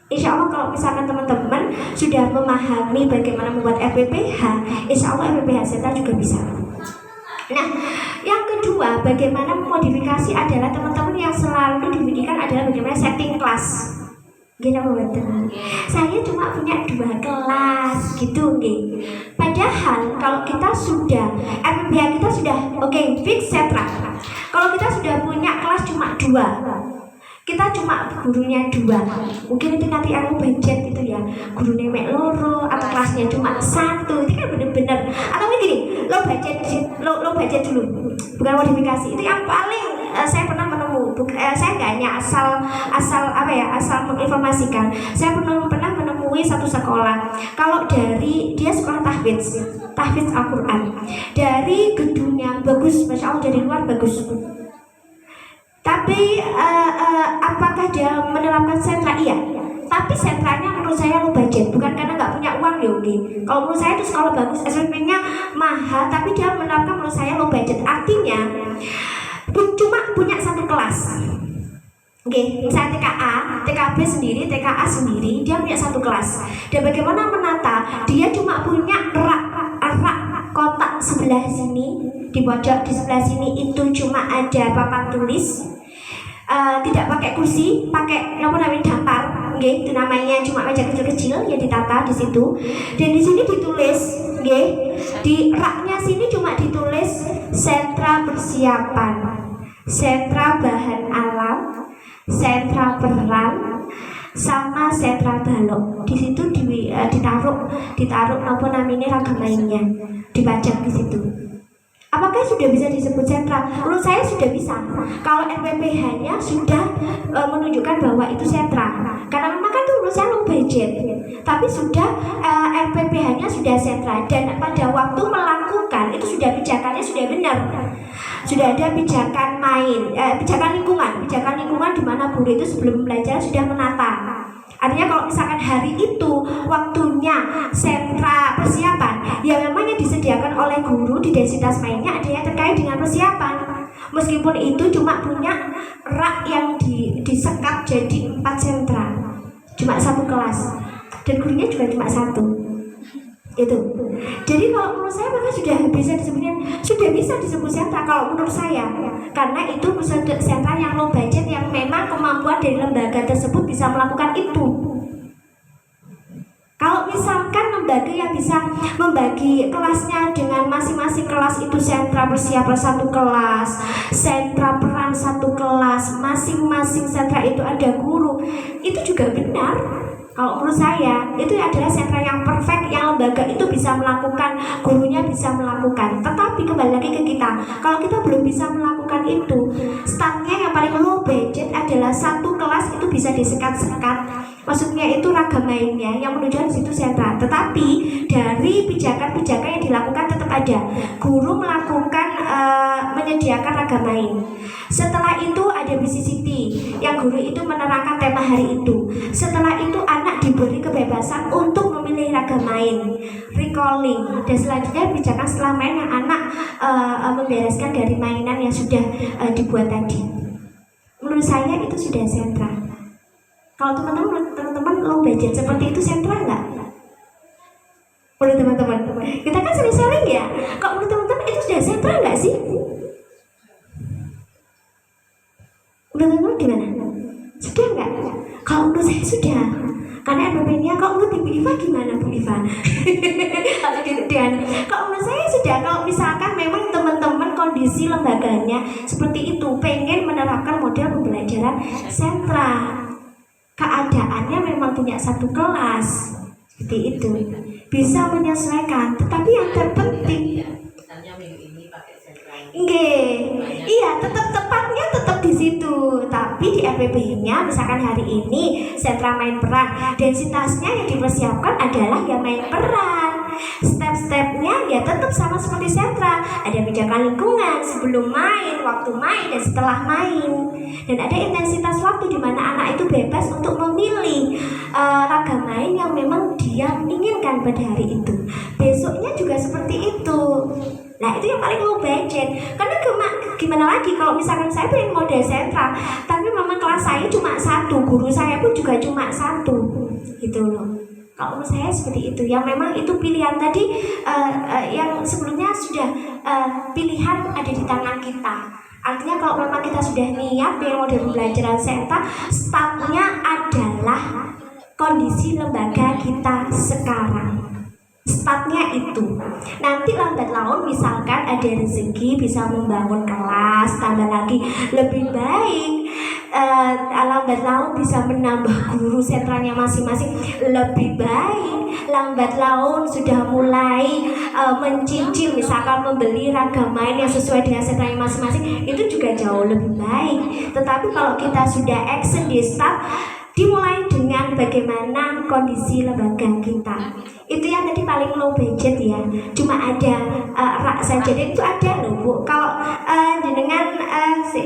Insya Allah kalau misalkan teman-teman sudah memahami bagaimana membuat RPPH, insya Allah RPPH sentra juga bisa. Nah, yang kedua, bagaimana memodifikasi adalah teman-teman yang selalu dipikirkan adalah bagaimana setting kelas. Gila betul. Saya cuma punya 2 kelas gitu, okay. Padahal kalau kita sudah RPPH kita sudah fix sentra. Kalau kita sudah punya kelas cuma 2. Kita cuma gurunya 2, mungkin itu nanti aku budget itu ya, gurunya mek loro atau kelasnya cuma 1, itu kan bener-bener. Atau gini, lo budget dulu, bukan modifikasi. Itu yang paling saya pernah saya nggak hanya asal menginformasikan. Saya pernah menemui satu sekolah, kalau dari dia sekolah tahfidz Al-Quran, dari gedungnya bagus, masya Allah, dari luar bagus. Tapi apakah dia menerapkan sentra? Iya. Tapi sentranya menurut saya low budget, bukan karena nggak punya uang ya, oke. Kalau menurut saya itu sekolah bagus, SPP-nya mahal, tapi dia menerapkan menurut saya low budget. Artinya cuma punya 1 kelas. Misalnya TKB sendiri, TKA sendiri, dia punya 1 kelas. Dan bagaimana menata? Dia cuma punya rak sebelah sini, di pojok di sebelah sini itu cuma ada papan tulis. Tidak pakai kursi, pakai namanya dampar, itu namanya cuma meja kecil-kecil yang ditata di situ. Dan di sini ditulis, di raknya sini cuma ditulis sentra persiapan, sentra bahan alam, sentra peran, sama sentra balok. Di situ ditaruh apa namanya ragam mainnya, dipajang di situ. Apakah sudah bisa disebut sentra? Menurut saya sudah bisa. Kalau RPPH-nya sudah menunjukkan bahwa itu sentra. Karena memang kan itu menurut saya low budget. Tapi sudah RPPH-nya sudah sentra. Dan pada waktu melakukan itu sudah pijakannya sudah benar. Sudah ada pijakan pijakan lingkungan di mana guru itu sebelum belajar sudah menata. Artinya kalau misalkan hari itu waktunya sentra persiapan, ya memang yang disediakan oleh guru di densitas mainnya ada yang terkait dengan persiapan. Meskipun itu cuma punya rak yang disekat jadi 4 sentra, cuma 1 kelas, dan gurunya juga cuma 1. Itu. Jadi kalau menurut saya maka sudah bisa disebut sentra kalau menurut saya, karena itu sentra yang low budget yang memang kemampuan dari lembaga tersebut bisa melakukan itu. Kalau misalkan lembaga yang bisa membagi kelasnya dengan masing-masing kelas itu sentra persiapan 1 kelas, sentra peran 1 kelas, masing-masing sentra itu ada guru, itu juga benar. Kalau menurut saya itu adalah sentra yang perfect, yang lembaga itu bisa melakukan, gurunya bisa melakukan. Tetapi kembali lagi ke kita, kalau kita belum bisa melakukan itu, startnya yang paling low budget adalah 1 kelas itu bisa disekat-sekat. Maksudnya itu ragam mainnya yang menunjukkan situ sentra. Tetapi dari pijakan-pijakan yang dilakukan tetap ada. Guru melakukan menyediakan ragam main. Setelah itu ada BCCT yang guru itu menerangkan tema hari itu. Setelah itu anak diberi kebebasan untuk memilih ragam main, recalling, dan selanjutnya pijakan setelah main yang anak membereskan dari mainan yang sudah dibuat tadi. Menurut saya itu sudah sentra. Kalau teman-teman low budget seperti itu sentra nggak? Menurut teman-teman, kita kan sering sharing ya. Kalau menurut teman-teman itu sudah sentra nggak sih? Menurut teman-teman gimana? Sudah nggak? Kalau menurut saya sudah. Karena RPP-nya, kalau menurut Ibu Iva gimana Bu Iva? Kalau menurut saya sudah. Kalau misalkan memang teman-teman kondisi lembaganya seperti itu, pengen menerapkan model pembelajaran sentra, keadaannya memang punya 1 kelas seperti itu, bisa menyesuaikan. Tetapi yang terpenting, iya, tepatnya tetap di situ. Tapi di RPP-nya misalkan hari ini sentra main peran, densitasnya yang dipersiapkan adalah yang main peran. Step-stepnya ya tetap sama seperti sentra. Ada pijakan lingkungan sebelum main, waktu main, dan setelah main. Dan ada intensitas waktu di mana anak itu bebas untuk memilih ragam main yang memang dia inginkan pada hari itu. Besoknya juga seperti itu. Nah itu yang paling low budget. Karena gimana lagi kalau misalkan saya pengen model sentra, tapi memang kelas saya cuma 1, guru saya pun juga cuma 1, gitu loh. Kalau menurut saya seperti itu. Yang memang itu pilihan tadi yang sebelumnya sudah pilihan ada di tangan kita. Artinya kalau memang kita sudah niat dengan model pembelajaran sentra, startnya adalah kondisi lembaga kita sekarang. Startnya itu. Nanti lambat laun misalkan ada rezeki bisa membangun kelas, tambah lagi lebih baik, lambat laun bisa menambah guru sentranya masing-masing, lebih baik. Lambat laun sudah mulai mencicil, misalkan membeli ragam main yang sesuai dengan sentranya masing-masing, itu juga jauh lebih baik. Tetapi kalau kita sudah action di start, dimulai dengan bagaimana kondisi lembaga kita. Itu yang tadi paling low budget ya. Cuma ada rak saja. Dan itu ada loh Bu. Kalau dengan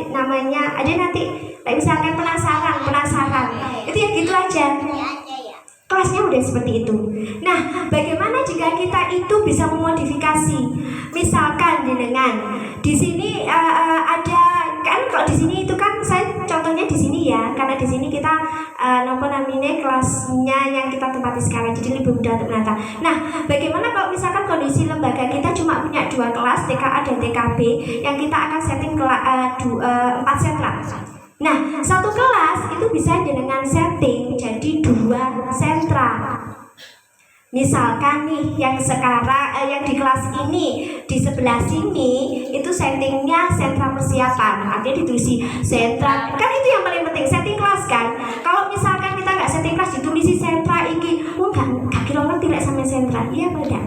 namanya ada nanti misalkan penasaran. Itu ya gitu aja. Kelasnya udah seperti itu. Nah, bagaimana jika kita itu bisa memodifikasi? Misalkan dengan di sini ada kan, kalau di sini itu kan saya contohnya di sini ya, karena di sini kita kelasnya yang kita tempati sekarang, jadi lebih mudah untuk menata. Nah, bagaimana kalau misalkan kondisi lembaga kita cuma punya 2 dua kelas, TKA dan TKB, yang kita akan setting 4 sentra. Nah, satu kelas itu bisa dengan setting jadi 2 sentra. Misalkan nih yang sekarang yang di kelas ini di sebelah sini itu settingnya sentra persiapan, artinya ditulis sentra, kan itu yang paling penting setting kelas kan. Kalau misalkan kita nggak setting kelas ditulis sentra ini, nggak kira ngerti lah sama sentra, iya pada.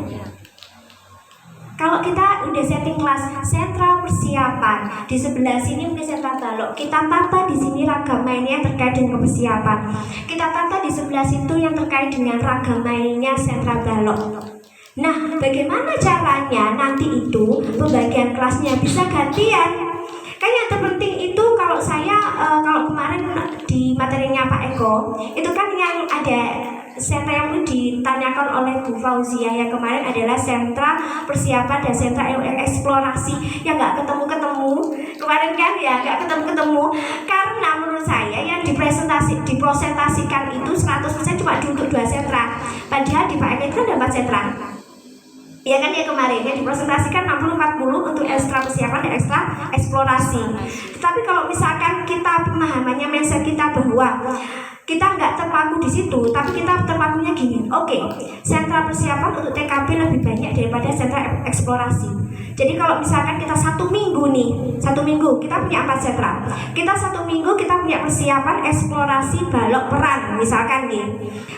Kalau kita udah setting kelas sentra persiapan, di sebelah sini mungkin sentra balok, kita tata di sini ragam mainnya terkait dengan persiapan. Kita tata di sebelah situ yang terkait dengan ragam mainnya sentra balok. Nah, bagaimana caranya nanti itu pembagian kelasnya bisa gantian? Kan yang terpenting itu kalau saya kalau kemarin di materinya Pak Eko itu kan yang ada sentra yang ditanyakan oleh Bu Fauzia yang kemarin adalah sentra persiapan dan sentra eksplorasi yang nggak ketemu kemarin kan ya, nggak ketemu karena menurut saya yang dipresentasikan itu 100% cuma untuk 2 sentra, padahal di Pak Eko itu ada 4 sentra. Ya kan ya kemarin yang dipresentasikan 60-40 untuk ekstra persiapan dan ekstra eksplorasi. Tapi kalau misalkan kita pemahamannya mindset kita bahwa kita nggak terpaku di situ, tapi kita terpakunya gini. Oke, sentra persiapan untuk TKB lebih banyak daripada sentra eksplorasi. Jadi kalau misalkan kita 1 minggu kita punya 4 sentra. Kita 1 minggu kita punya persiapan eksplorasi balok peran misalkan nih.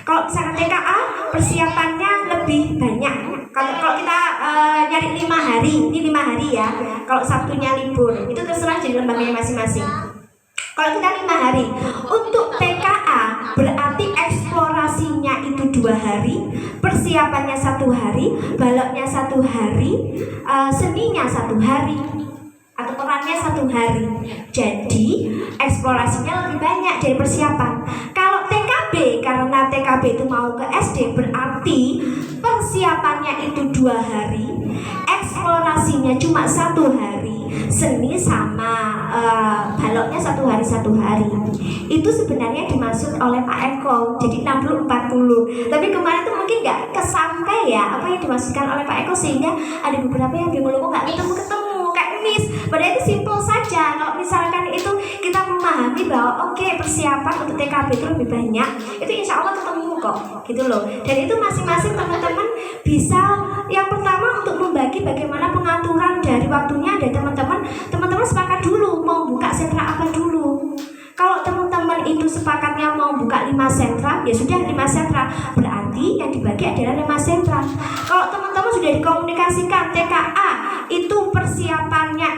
Kalau misalkan TKA persiapannya lebih banyak. Kalau kita nyari 5 hari, ini 5 hari ya. Kalau Sabtunya libur, itu terserah jadi lembaganya masing-masing. Kalau kita 5 hari, untuk TKA berarti eksplorasinya itu 2 hari, persiapannya 1 hari, baloknya 1 hari, seninya 1 hari, atau perannya 1 hari. Jadi eksplorasinya lebih banyak dari persiapan. Kalau TKB, karena TKB itu mau ke SD, berarti persiapannya itu 2 hari, eksplorasinya cuma 1 hari, seni sama baloknya 1 hari. Itu sebenarnya dimaksud oleh Pak Eko, jadi 60-40. Tapi kemarin tuh mungkin nggak kesampai ya apa yang dimaksudkan oleh Pak Eko, sehingga ada beberapa yang bingung kok nggak ketemu kayak miss. Padahal itu simple saja. Kalau misalkan itu kita memahami bahwa oke, persiapan untuk TKB itu lebih banyak, itu insya Allah ketemu kok, gitu loh. Dan itu masing-masing teman-teman bisa, yang pertama untuk membagi bagaimana pengaturan dari waktunya, dan teman-teman sepakat dulu mau buka sentra apa dulu. Kalau teman-teman itu sepakatnya mau buka 5 sentra, ya sudah 5 sentra, berarti yang dibagi adalah 5 sentra. Kalau teman-teman sudah dikomunikasikan TKA itu persiapannya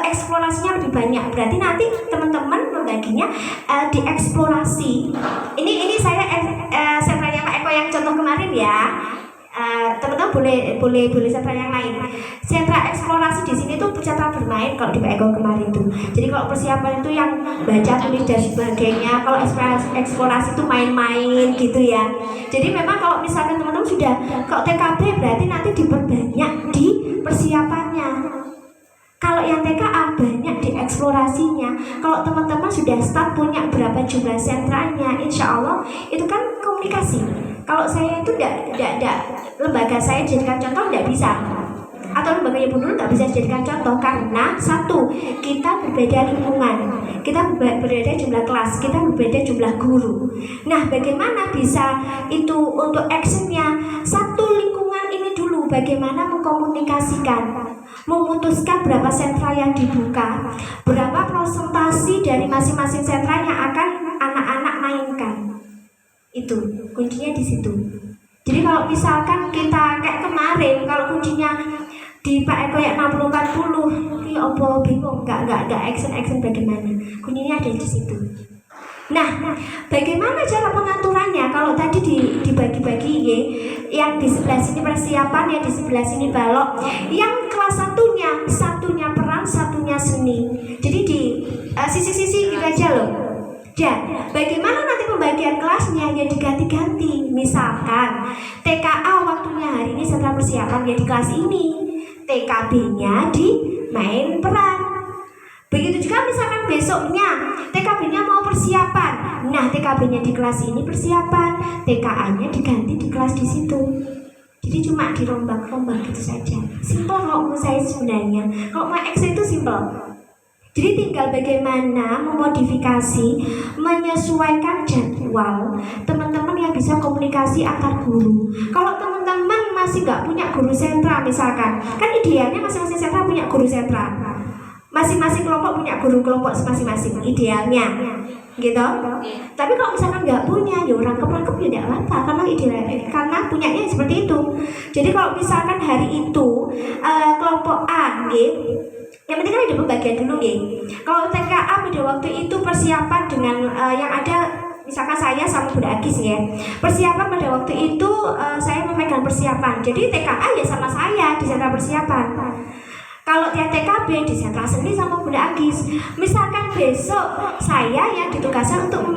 eksplorasinya lebih banyak, berarti nanti teman-teman membaginya di eksplorasi. Ini saya sentranya Pak Eko yang contoh kemarin ya. Teman-teman boleh sentra yang lain. Sentra eksplorasi di sini tuh sentra bermain kalau di Pak Eko kemarin tuh. Jadi kalau persiapan itu yang baca, tulis dan sebagainya. Kalau eksplorasi itu main-main gitu ya. Jadi memang kalau misalkan teman-teman sudah kalau TKB berarti nanti diperbanyak di persiapannya. Kalau yang TKA banyak di eksplorasinya. Kalau teman-teman sudah start punya berapa jumlah sentranya, insya Allah itu kan komunikasi. Kalau saya itu tidak lembaga saya dijadikan contoh tidak bisa, atau lembaganya Bu Nurul nggak bisa dijadikan contoh karena satu, kita berbeda lingkungan, kita berbeda jumlah kelas, kita berbeda jumlah guru. Nah, bagaimana bisa itu untuk actionnya? Satu, lingkungan ini dulu bagaimana mengkomunikasikan, memutuskan berapa sentra yang dibuka, berapa presentasi dari masing-masing sentra yang akan anak-anak mainkan. Itu kuncinya di situ. Jadi kalau misalkan kita kayak kemarin, kalau kuncinya di Pak Eko yang 60-40, ya apa bingung, nggak action bagaimana? Kuncinya ada di situ. Nah, bagaimana cara pengaturannya? Kalau tadi dibagi-bagi ya, yang di sebelah sini persiapan, yang di sebelah sini balok, yang kelas satunya peran, satunya seni. Jadi di sisi-sisi gitu aja loh. Dan bagaimana nanti pembagian kelasnya yang diganti-ganti. Misalkan TKA waktunya hari ini sentra persiapan ya di kelas ini, TKB-nya di main peran. Begitu juga misalkan besoknya TKB-nya mau persiapan. Nah, TKB-nya di kelas ini persiapan, TKA-nya diganti di kelas di situ. Jadi cuma dirombak-rombak gitu saja. Simpel kalau menurut saya sebenarnya. Kalau mau X itu simple. Jadi tinggal bagaimana memodifikasi, menyesuaikan jadwal teman-teman yang bisa komunikasi antar guru. Kalau teman-teman masih nggak punya guru sentra misalkan, kan idealnya masing-masing sentra punya guru sentra. Masing-masing kelompok punya guru kelompok masing-masing, idealnya, gitu. Tapi kalau misalkan nggak punya, ya rangkep-rangkep ya tidak apa-apa, karena idealnya, karena punyanya seperti itu. Jadi kalau misalkan hari itu kelompok A, gitu. Yang penting kan ada pembagian dulu ya. Kalau TKA pada waktu itu persiapan dengan yang ada, misalkan saya sama Bunda Agis ya. Persiapan pada waktu itu saya memegang persiapan. Jadi TKA ya sama saya di sentra persiapan. Kalau dia TKB di sentra seni sama Bunda Agis. Misalkan besok saya yang ditugaskan untuk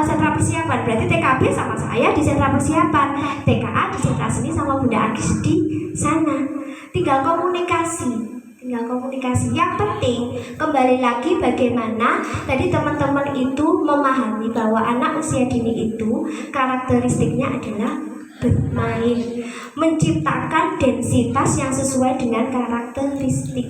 sentra persiapan, berarti TKB sama saya di sentra persiapan, TKA di sentra seni sama Bunda Agis di sana. Tinggal komunikasi. Yang penting kembali lagi bagaimana tadi teman-teman itu memahami bahwa anak usia dini itu karakteristiknya adalah bermain, menciptakan densitas yang sesuai dengan karakteristik.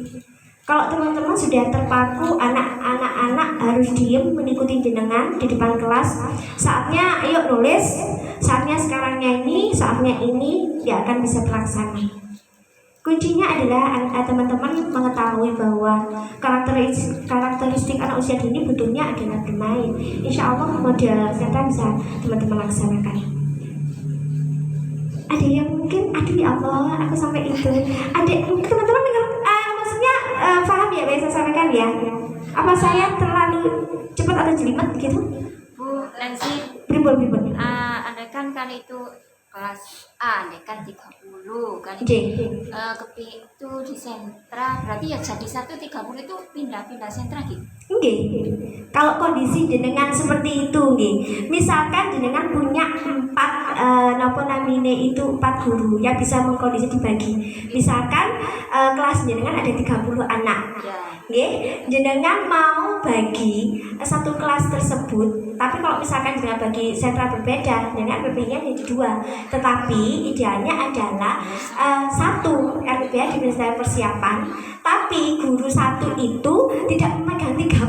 Kalau teman-teman sudah terpaku anak-anak harus diem mengikuti jenengan di depan kelas, saatnya ayo nulis, saatnya sekarangnya ini, saatnya ini, ya akan bisa terlaksana. Kuncinya adalah teman-teman mengetahui bahwa karakteristik anak usia dini butuhnya adalah bermain. Insya Allah model sentra bisa teman-teman laksanakan. Ada yang mungkin, aduh ya Allah, aku sampai itu. Ada mungkin teman-teman dengar, maksudnya paham ya, biasa sampaikan ya. Apa saya terlalu cepat atau jelimet gitu? Bu Nancy, Beribun. andaikan kan itu kelas A, andaikan 30 kan J. Kepi itu di sentra, berarti ya jadi 130 itu pindah-pindah sentra gitu. Nggih. Kalau kondisi jenengan seperti itu nggih. Misalkan jenengan punya 4 guru yang bisa mengkondisi dibagi. Misalkan kelas jenengan ada 30 anak. Ya. Nggih, jenengan mau bagi satu kelas tersebut, tapi kalau misalkan jenengan bagi sentra berbeda, jenengan RPP-nya jadi 2. Tetapi idealnya adalah satu RPP di misalnya persiapan, tapi guru satu itu tidak memegang 30.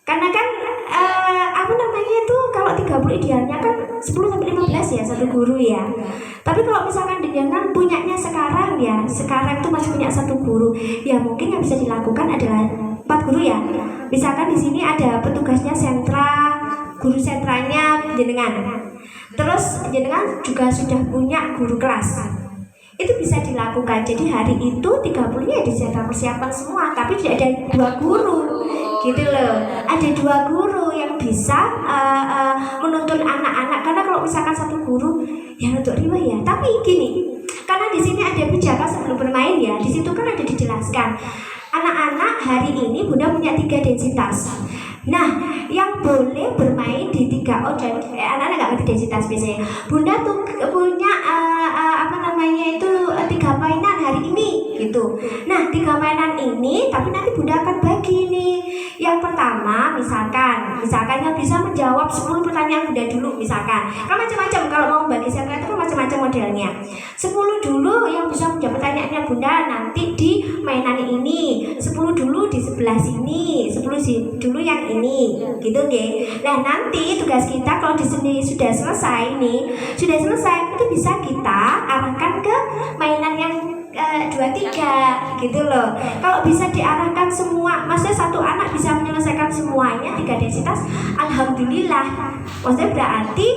Karena kan kalau 30 idealnya kan 10 sampai 15 ya satu guru ya. Tapi kalau misalkan jenengan punyanya sekarang itu masih punya satu guru, ya mungkin yang bisa dilakukan adalah 4 guru ya. Misalkan di sini ada petugasnya sentra, guru sentranya jenengan. Terus jenengan juga sudah punya guru kelas. Itu bisa dilakukan. Jadi hari itu 30-nya di sentra persiapan semua, tapi tidak ada 2 guru. Gitu loh. Ada 2 guru yang bisa menuntun anak-anak, karena kalau misalkan satu guru ya untuk riwayat. Tapi gini, karena di sini ada bicara sebelum bermain ya, di situ kan ada dijelaskan anak-anak hari ini Bunda punya 3 densitas. Nah, yang boleh bermain di 3 dan anak-anak nggak ngerti densitas biasanya. Bunda tuh punya 3 mainan hari ini gitu. Nah, 3 mainan ini, tapi nanti Bunda akan bagi nih. Yang pertama, misalkan yang bisa menjawab 10 pertanyaan Bunda dulu, misalkan. Kan macam-macam kalau mau bagi sentra itu kan macam-macam modelnya. 10 dulu yang bisa menjawab pertanyaannya Bunda nanti di mainan ini. 10 dulu di sebelah sini, 10 dulu yang ini, gitu nggih. Nah, nanti tugas kita kalau di sini sudah selesai, itu bisa kita arahkan ke mainan yang 2-3 gitu loh. Kalau bisa diarahkan semua, maksudnya satu anak bisa menyelesaikan semuanya 3 densitas, alhamdulillah. Maksudnya berarti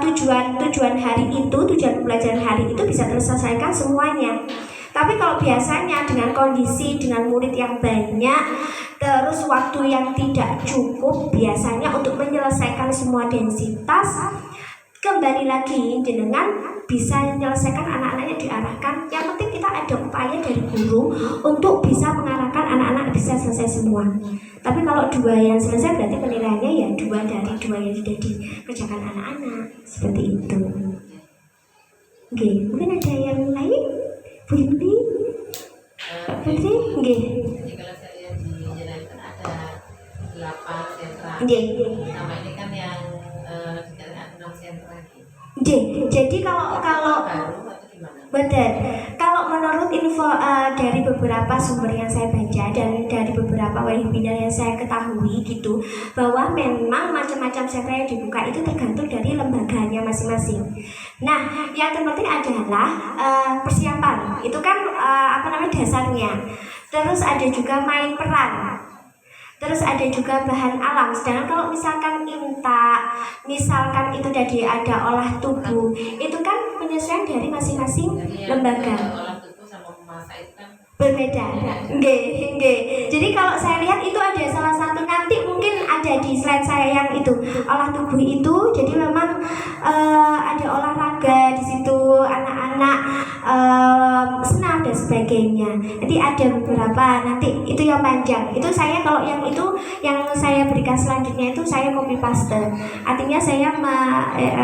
tujuan hari itu, tujuan pembelajaran hari itu bisa terselesaikan semuanya. Tapi kalau biasanya dengan kondisi, dengan murid yang banyak, terus waktu yang tidak cukup biasanya untuk menyelesaikan semua densitas, kembali lagi jenengan bisa menyelesaikan anak-anaknya diarahkan. Yang penting kita ada upaya dari guru untuk bisa mengarahkan anak-anak bisa selesai semua. Tapi kalau 2 yang selesai berarti penilaiannya ya 2 dari 2 yang sudah dikerjakan anak-anak. Seperti itu. Oke, mungkin ada yang lain? Bu Yuni? Putri? Oke. Jadi kalau saya di jalan kan ada 8 sentra. Oke. Nama ini kan yang dikatakan 6 sentra. Jadi kalau baru atau gimana? betul. Kalau menurut info dari beberapa sumber yang saya baca dan dari beberapa webinar yang saya ketahui gitu, bahwa memang macam-macam sentra yang dibuka itu tergantung dari lembaganya masing-masing. Nah, yang terpenting adalah persiapan. Itu kan dasarnya. Terus ada juga main peran. Terus ada juga bahan alam. Sedangkan kalau misalkan misalkan itu dari ada olah tubuh, itu kan penyesuaian dari masing-masing lembaga. Olah tubuh sama memasak itu kan Berbeda. Nggih. Jadi kalau saya lihat itu ada salah satu, nanti mungkin ada di slide saya yang itu olah tubuh itu. Jadi memang ada olahraga di situ, anak-anak senam dan sebagainya. Nanti ada beberapa, nanti itu yang panjang. Itu saya kalau yang itu yang saya berikan selanjutnya itu saya copy paste. Artinya saya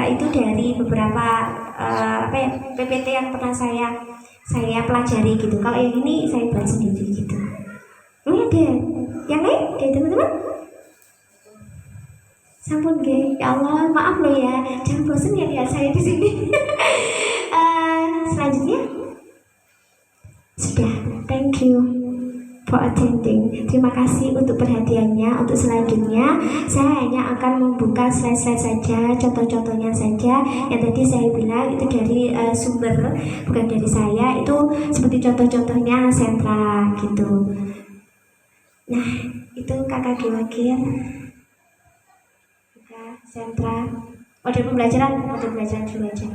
itu dari beberapa PPT yang pernah saya pelajari gitu. Kalau yang ini saya buat sendiri gitu. Ini ada yang lain dari teman-teman? Sampun ge, ya Allah, maaf loh ya, jangan bosan ya lihat saya di sini. Selanjutnya sudah, thank you for attending. Terima kasih untuk perhatiannya. Untuk selanjutnya saya hanya akan membuka slide-slide saja, contoh-contohnya saja yang tadi saya bilang itu dari sumber, bukan dari saya. Itu seperti contoh-contohnya sentra gitu. Nah, itu kakak wakil sentra model pembelajaran dulu aja.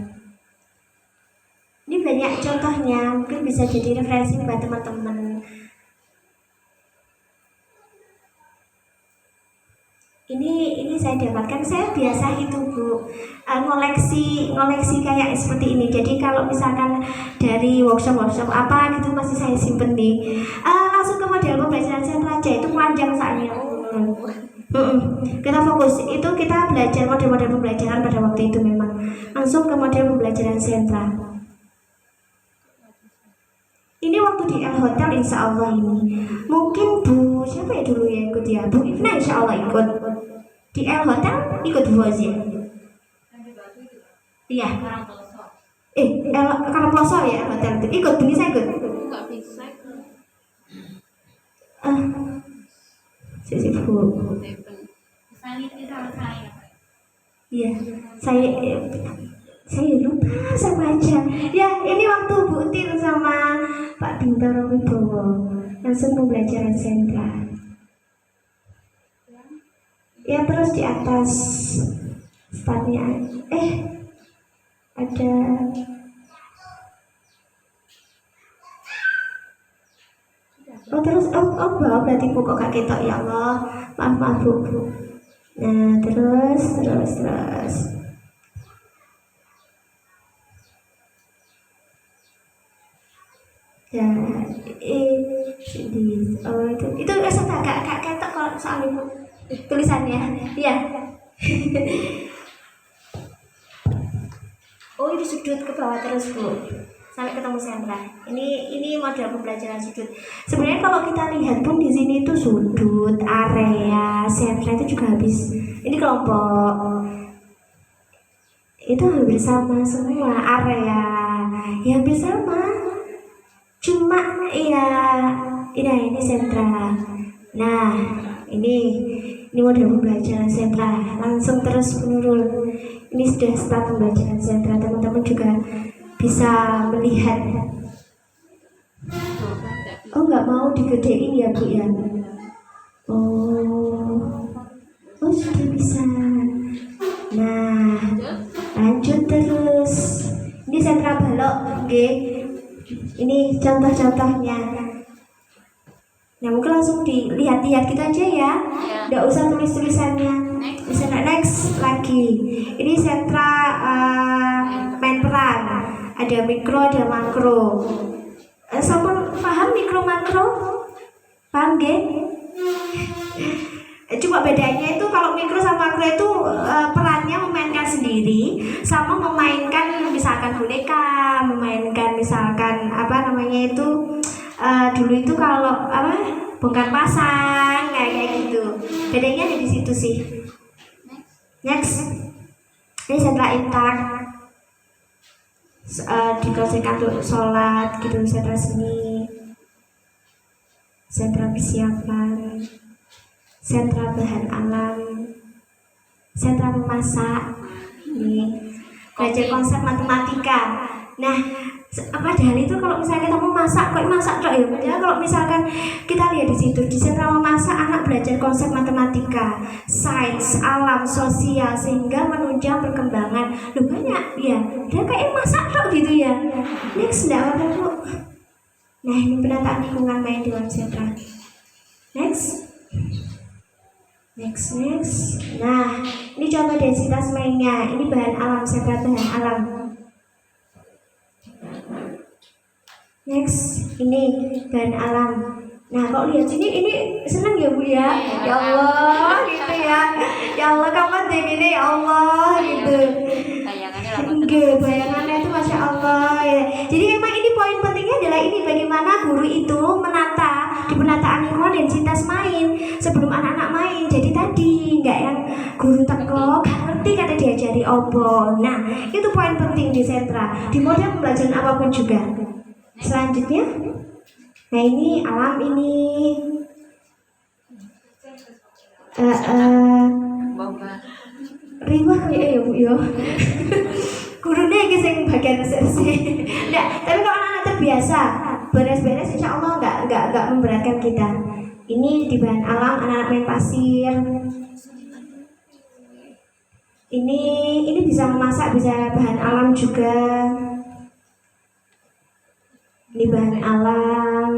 Ini banyak contohnya, mungkin bisa jadi referensi buat teman-teman. Ini saya dapatkan, saya biasa itu Bu, ngoleksi kayak seperti ini. Jadi kalau misalkan dari workshop apa gitu masih saya simpen nih. Langsung ke model pembelajaran sentra aja, itu panjang soalnya. Kita fokus, itu kita belajar model-model pembelajaran pada waktu itu memang langsung ke model pembelajaran sentra. Ini waktu di El Hotel insya Allah ini. Mungkin Bu, siapa ya dulu yang ikut ya? Bu Ifna insya Allah ikut. Di El Hotel ikut Bu Azia. Iya. Karangploso ya El Hotel itu. Ikut, bisa ikut? Nggak bisa. Sisi Bu. Saniti sama saya. Iya, saya lupa sama aja. Ya, ini waktu Bu Tin sama Pak Bintoro Wibowo langsung pembelajaran sentra. Ya, terus di atas startnya ada berarti Bu kok gak ketok, ya Allah, maaf Bu. Nah, terus ya, itu rasa agak ketok kalau soal ibu tulisannya, iya. Oh, ini sudut ke bawah terus Bu, sampai ketemu sentra. Ini model pembelajaran sudut. Sebenarnya kalau kita lihat pun di sini itu sudut, area, sentra itu juga habis. Ini kelompok. Itu hampir sama semua area. Ya hampir sama. Cuma ini sentra. Nah, ini model pembelajaran sentra. Langsung terus menurun. Ini sudah start pembelajaran sentra. Teman-teman juga bisa melihat. Oh, nggak mau digedein ya Bu ya? Oh sudah bisa. Nah, lanjut terus. Ini sentra balok, oke? Ini contoh-contohnya. Nah, mungkin langsung dilihat-lihat gitu aja ya. Nggak usah tulis-tulisannya. Bisa next lagi. Ini sentra main peran. Ada mikro, ada makro. Sama paham mikro makro? Paham gak? Cuma bedanya itu kalau mikro sama makro itu perannya memainkan sendiri sama memainkan misalkan boneka, memainkan misalkan dulu itu kalau bongkar pasang kayak gitu. Bedanya ada di situ sih. Next. Ini sentra intak. dikonsepkan untuk sholat gitu, sentra seni, sentra persiapan, sentra bahan alam, sentra memasak, nih belajar konsep matematika. Nah, padahal itu kalau misalnya kita mau masak, kok masak kok ya? Padahal kalau misalkan kita lihat di situ di sentra memasak, anak belajar konsep matematika, sains, alam, sosial, sehingga menunjang perkembangan. Loh banyak ya, dia kayak masak kok gitu ya. Next, enggak apa-apa Bu. Nah, ini penataan lingkungan main di dalam sentra. Next. Nah, ini contoh densitas mainnya. Ini bahan alam, sentra bahan alam. Next, ini bahan alam. Nah, kok lihat sini, ini seneng ya Bu ya? Ya Allah, gitu ya. Ya Allah, kamu deh ini ya Allah, gitu. Enggak, bayangannya itu Masya Allah ya. Jadi memang ini poin pentingnya adalah ini, bagaimana guru itu menata di penataan lingkungan densitas main sebelum anak-anak main. Jadi tadi nggak yang guru teko gak ngerti kata diajari opo. Nah, itu poin penting di sentra, di model pembelajaran apapun juga. Selanjutnya, nah ini alam ini riwah ya Bu ya. Gurunya yang sing bagian resepsi. Nah, tapi kalau anak-anak terbiasa beres-beres, insya Allah nggak memberatkan kita. Ini di bahan alam, anak-anak main pasir. Ini bisa memasak, bisa bahan alam juga. Di bahan alam,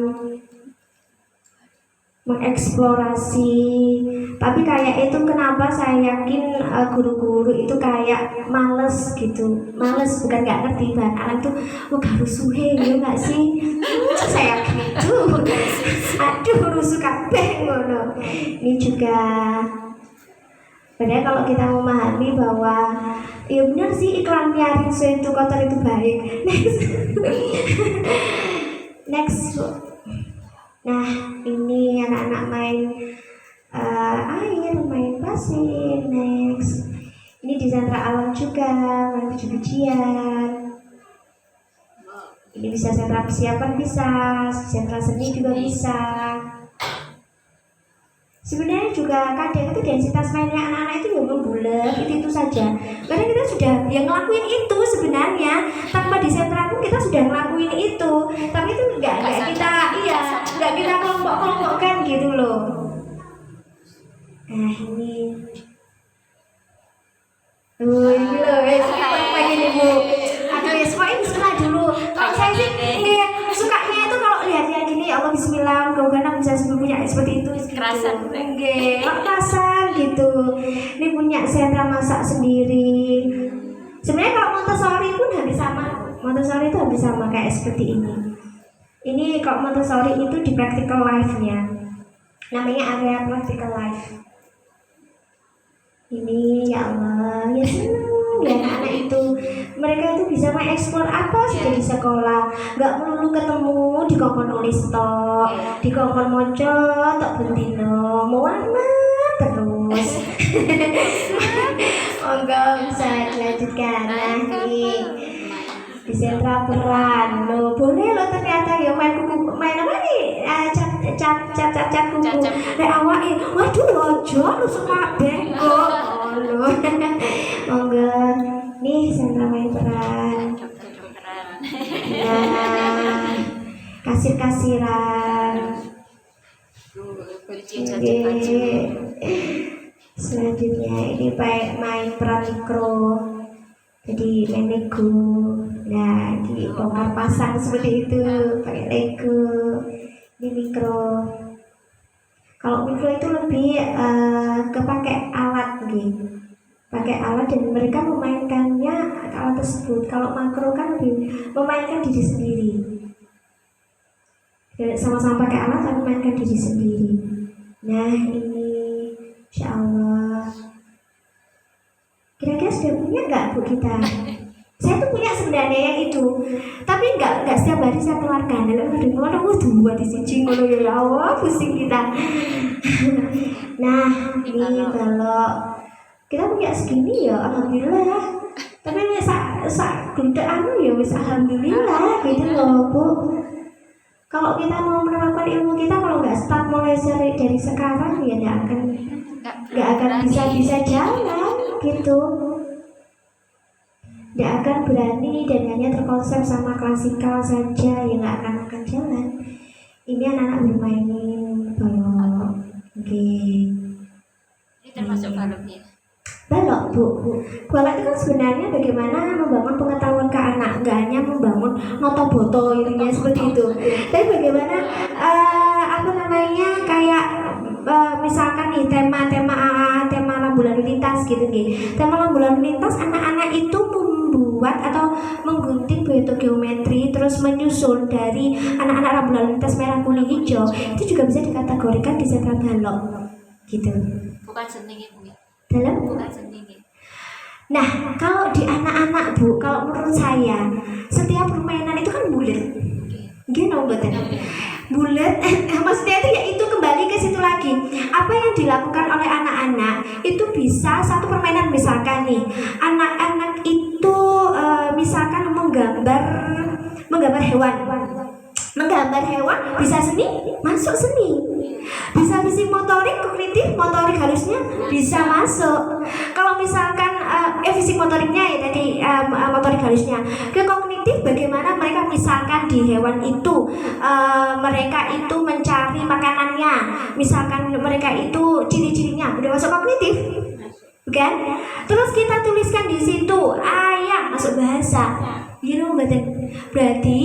mengeksplorasi. Tapi kayak itu kenapa saya yakin guru-guru itu kayak males gitu. Males bukan nggak ngerti bahan alam tuh harus suhe ya nggak sih? Saya yakin itu. Aduh rusuh kabeh ngono. Ini juga. Padahal kalau kita memahami bahwa ya benar sih iklannya rinso itu kotor itu baik. Next. Nah, ini anak-anak main air, main pasir. Next. Ini di sentra alam juga, main biji-bijian. Ini bisa sentra persiapan, bisa sentra seni juga bisa. Sebenarnya juga kadang itu densitas mainnya anak-anak itu membulat itu saja. Kadang kita sudah yang ngelakuin itu sebenarnya tanpa di sentra pun kita sudah ngelakuin itu. Tapi itu enggak kita kelompok-kelompokkan gitu loh. Nah ini ini loh, pengen ibu. Aduh ya semuanya bismillah dulu. Kalau saya sih sukanya itu kalau lihat-lihat gini, Allah bismillah, mudah-mudahan bisa punya seperti itu. Kerasan, kerasan gitu. Ini punya sentra masak sendiri. Sebenarnya kalau Montessori pun hampir sama. Montessori itu hampir sama kayak seperti ini. Ini kalau Montessori itu di practical life-nya. Namanya area practical life. Ini ya Allah, ya senang ya anak itu. Mereka itu bisa mengeksplor apa saja di sekolah. Gak melulu ketemu di kongkon nulis tok, di kongkon moco tok bentino, mewarna terus. Monggo bisa dilanjutkan. Nah nih di sentra peran lo boleh lo ternyata ya main apa nih cat kuku nek awake waduh lojo lu suka bengkok lo monggo nih sentra main peran. Nah kasir-kasiran. Selanjutnya ini main peran mikro, jadi main Lego. Nah di bongkar pasang seperti itu pakai Lego. Ini mikro. Kalau mikro itu lebih kepakai alat gitu, pakai alat dan mereka memainkannya alat tersebut. Kalau makro kan lebih memainkan diri sendiri. Sama-sama pakai alat tapi memainkan diri sendiri. Nah ini insya Allah. Kira-kira sudah punya nggak Bu kita? Saya tuh punya sebenarnya yang itu, tapi nggak setiap hari saya keluarkan. Lalu ada dua di sini ngono ya Allah, pusing kita. Nah ini kalau kita punya segini ya alhamdulillah. Tapi Untuk ya wis alhamdulillah gitu loh Bu. Kalau kita mau menerapkan ilmu kita, kalau nggak start mulai dari sekarang ya nggak akan bisa jalan gitu. Nggak akan berani dan hanya terkonsep sama klasikal saja ya nggak akan jalan. Ini anak-anak bermainin balok, Ini termasuk balok ya. Balok Bu. Balok itu kan sebenarnya bagaimana membangun pengetahuan ke anak, nggak hanya membangun noto-boto intinya seperti itu. Tapi bagaimana kayak misalkan nih tema lampu lalu lintas gitu nih. Tema lampu lalu lintas anak-anak itu membuat atau menggunting bioto geometri terus menyusun dari anak-anak lampu lalu lintas merah kuning hijau itu juga bisa dikategorikan di sentra balok gitu. Bukan seni Bu ya. Dalam Bukan seni. Nah, kalau di anak-anak Bu, kalau menurut saya setiap permainan itu kan bulat. Gimana betul? Bulat, maksudnya itu ya itu kembali ke situ lagi. Apa yang dilakukan oleh anak-anak itu bisa satu permainan misalkan nih, anak-anak itu misalkan menggambar hewan. Menggambar hewan bisa seni, masuk seni. Bisa fisik motorik, kognitif, motorik halusnya bisa masuk. Kalau misalkan fisik motoriknya ya tadi motorik halusnya. Ke kognitif bagaimana mereka misalkan di hewan itu mereka itu mencari makanannya. Misalkan mereka itu ciri-cirinya udah masuk kognitif. Bukan? Terus kita tuliskan di situ ayam masuk bahasa. You know, berarti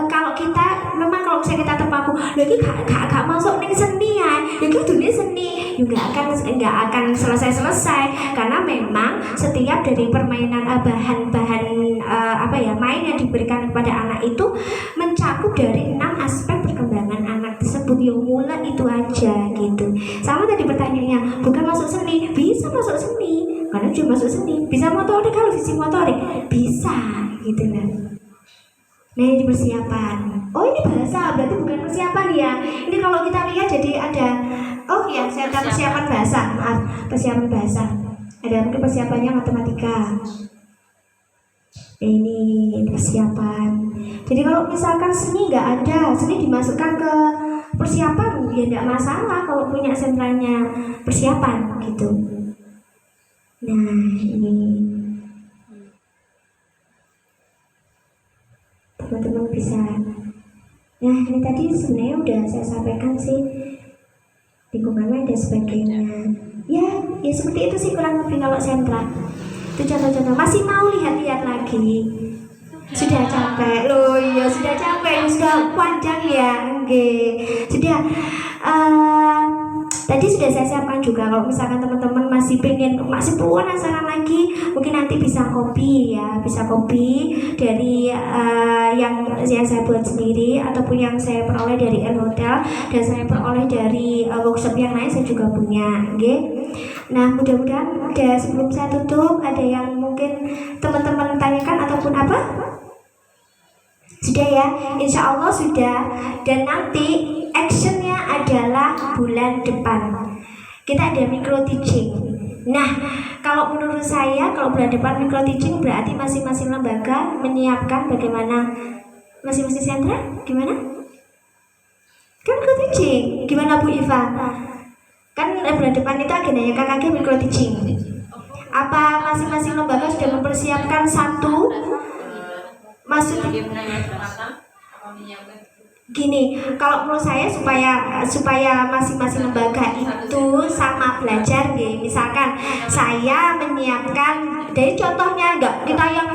kalau kita memang kalau misalnya kita terpaku lagi gak masuk nih seni ya dunia seni juga nggak akan selesai karena memang setiap dari permainan bahan-bahan main yang diberikan kepada anak itu mencakup dari 6 aspek perkembangan anak tersebut yang mulai itu aja gitu. Sama tadi pertanyaannya bukan masuk seni, bisa masuk seni karena juga masuk seni, bisa motorik kalau fisik motorik bisa gitu kan. Nah ini persiapan. Oh ini bahasa berarti bukan persiapan ya. Ini kalau kita lihat jadi ada saya ada persiapan bahasa. Maaf, persiapan bahasa. Ada mungkin persiapannya matematika. Ini persiapan. Jadi kalau misalkan seni nggak ada, seni dimasukkan ke persiapan ya nggak masalah kalau punya sentranya persiapan gitu. Nah ini teman-teman bisa. Nah ini tadi sebenarnya udah saya sampaikan sih lingkungannya dan sebagainya. Ya seperti itu sih kurang lebih kalau sentra. Itu contoh-contoh. Masih mau lihat-lihat lagi? Sudah capek loh, ya sudah capek, sudah panjang ya, sudah. Tadi sudah saya siapkan juga kalau misalkan teman-teman masih penasaran lagi, mungkin nanti bisa copy dari yang saya buat sendiri ataupun yang saya peroleh dari Hotel dan saya peroleh dari workshop yang lain saya juga punya, Nah mudah-mudahan sebelum saya tutup ada yang mungkin teman-teman tanyakan ataupun apa? Sudah ya, insya Allah sudah. Dan nanti actionnya adalah bulan depan kita ada micro teaching. Nah kalau menurut saya kalau bulan depan micro teaching berarti masing-masing lembaga menyiapkan bagaimana masing-masing sentra gimana? Kan micro teaching gimana Bu Iva? Kan bulan depan itu agendanya KKG micro teaching. Apa masing-masing lembaga sudah mempersiapkan satu? Maksudnya gini, kalau menurut saya supaya masing-masing lembaga itu sama belajar, misalkan saya menyiapkan dari contohnya enggak kita yang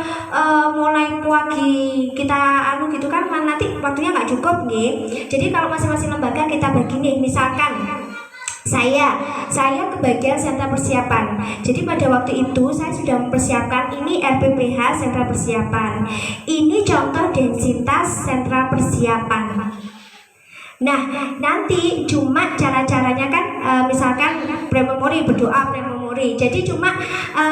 mulai pagi kita gitu kan nanti waktunya nggak cukup Jadi kalau masing-masing lembaga kita bagi misalkan saya kebagian sentra persiapan. Jadi pada waktu itu saya sudah mempersiapkan ini RPPH sentra persiapan. Ini contoh densitas sentra persiapan. Nah, nanti cuma cara-caranya kan misalkan pre-memori, berdoa pre-memori. Jadi cuma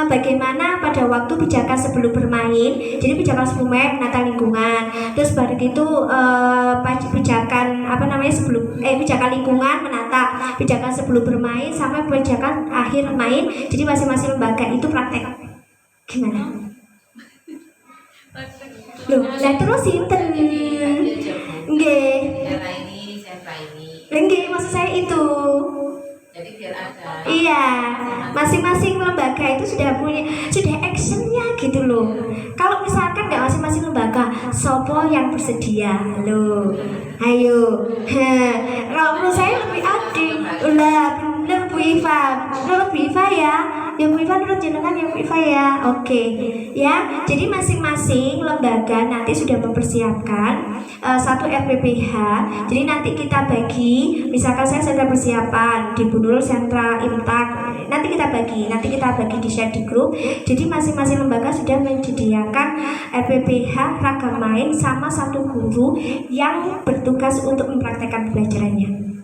bagaimana pada waktu pijakan sebelum bermain. Jadi pijakan sebelum main menata lingkungan. Terus baru itu pijakan pijakan lingkungan menata, pijakan sebelum bermain sampai pijakan akhir main. Jadi masing-masing lembaga itu praktek. Gimana? Loh, lah terus sinten? Nggih. Sentra ini. Nggih, maksud saya itu. Jadi biar ada. Iya, masing-masing lembaga itu sudah actionnya gitu loh. Kalau misalkan nggak masing-masing lembaga, sopo yang bersedia, loh, ayo. Kalau menurut saya lebih adil. Lah, bener Bu Iva, menurut Bu Iva ya. Ya Bu Iva menurut jenengan ya Bu Iva ya. Oke, ya. Jadi masing-masing lembaga nanti sudah mempersiapkan satu RPPH. Jadi nanti kita bagi, misalkan saya sentra persiapan, di Bunul sentra imtak. Nanti kita bagi di share di grup. Jadi masing-masing lembaga sudah menyediakan RPPH ragam main sama satu guru yang bertugas untuk mempraktekkan pembelajarannya.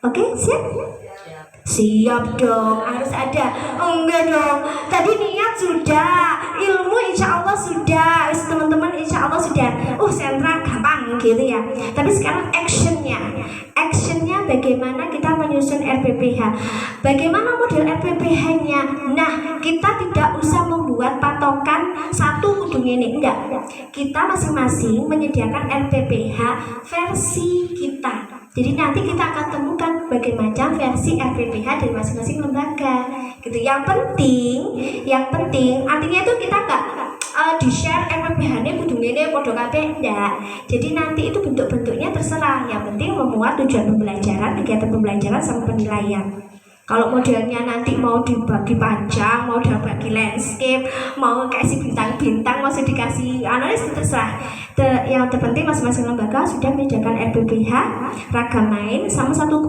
Oke, siap? Siap dong, harus ada. Enggak dong, tadi niat sudah, ilmu insya Allah sudah, teman-teman insya Allah sudah. Sentra gampang gitu ya. Tapi sekarang actionnya bagaimana kita menyusun RPPH, bagaimana model RPPH-nya. Nah, kita tidak usah membuat patokan satu kudu ini, enggak. Kita masing-masing menyediakan RPPH versi kita. Jadi nanti kita akan temukan bagaimana versi RPPH dari masing-masing lembaga gitu. Yang penting artinya itu kita nggak di share RPPH-nya kudu ngene podo kabeh ndak. Jadi nanti itu bentuk-bentuknya terserah. Yang penting memuat tujuan pembelajaran, kegiatan pembelajaran sama penilaian. Kalau modelnya nanti mau dibagi panjang, mau dibagi landscape, mau kasih bintang-bintang, mau dikasih analis terserah. Yang terpenting masing-masing lembaga sudah menyediakan RPPH ragam main sama satu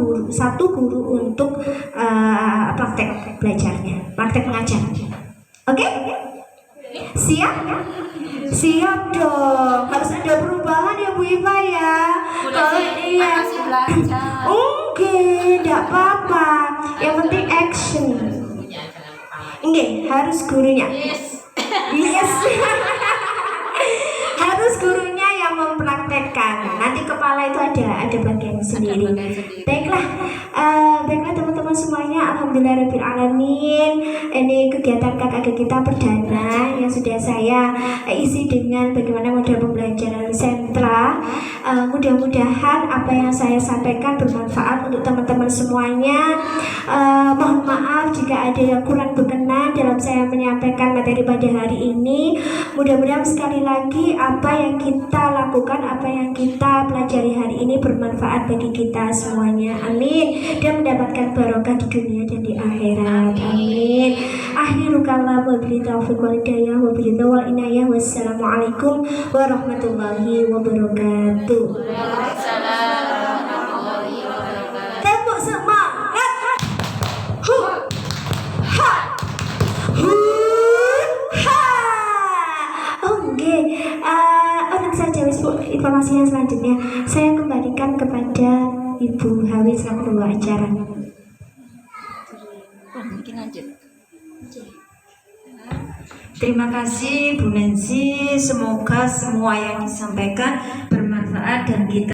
guru untuk praktek belajarnya, praktek mengajar. Oke? Siap dong. Harus ada perubahan ya Bu Iva ya. Kalau iya, oke, tidak apa-apa. Yang penting action. Harus gurunya. Yes. Harus gurunya yang mempraktekkan. Nanti kepala itu ada bagian sendiri. Baiklah teman-teman semuanya, alhamdulillahirabbil alamin. Ini kegiatan KKG kita perdana yang sudah saya isi dengan bagaimana model pembelajaran sentra. Mudah-mudahan apa yang saya sampaikan bermanfaat untuk teman-teman semuanya. Mohon maaf jika ada yang kurang berkenan dalam saya menyampaikan materi pada hari ini. Mudah-mudahan sekali lagi apa yang kita lakukan, apa yang kita pelajari hari ini bermanfaat bagi kita semuanya. Amin. Dan mendapatkan barokah di dunia dan di akhirat. Amin. Akhiru kalam wa billahi taufiq wal hidayah wa billahi wal inayah. Wassalamualaikum warahmatullahi wabarakatuh. Tepuk semangat. Untuk saja informasi yang selanjutnya saya kembalikan kepada Ibu Hawi selaku pembawa acara. Mungkin lanjut. Terima kasih Bu Nancy, semoga semua yang disampaikan bermanfaat dan kita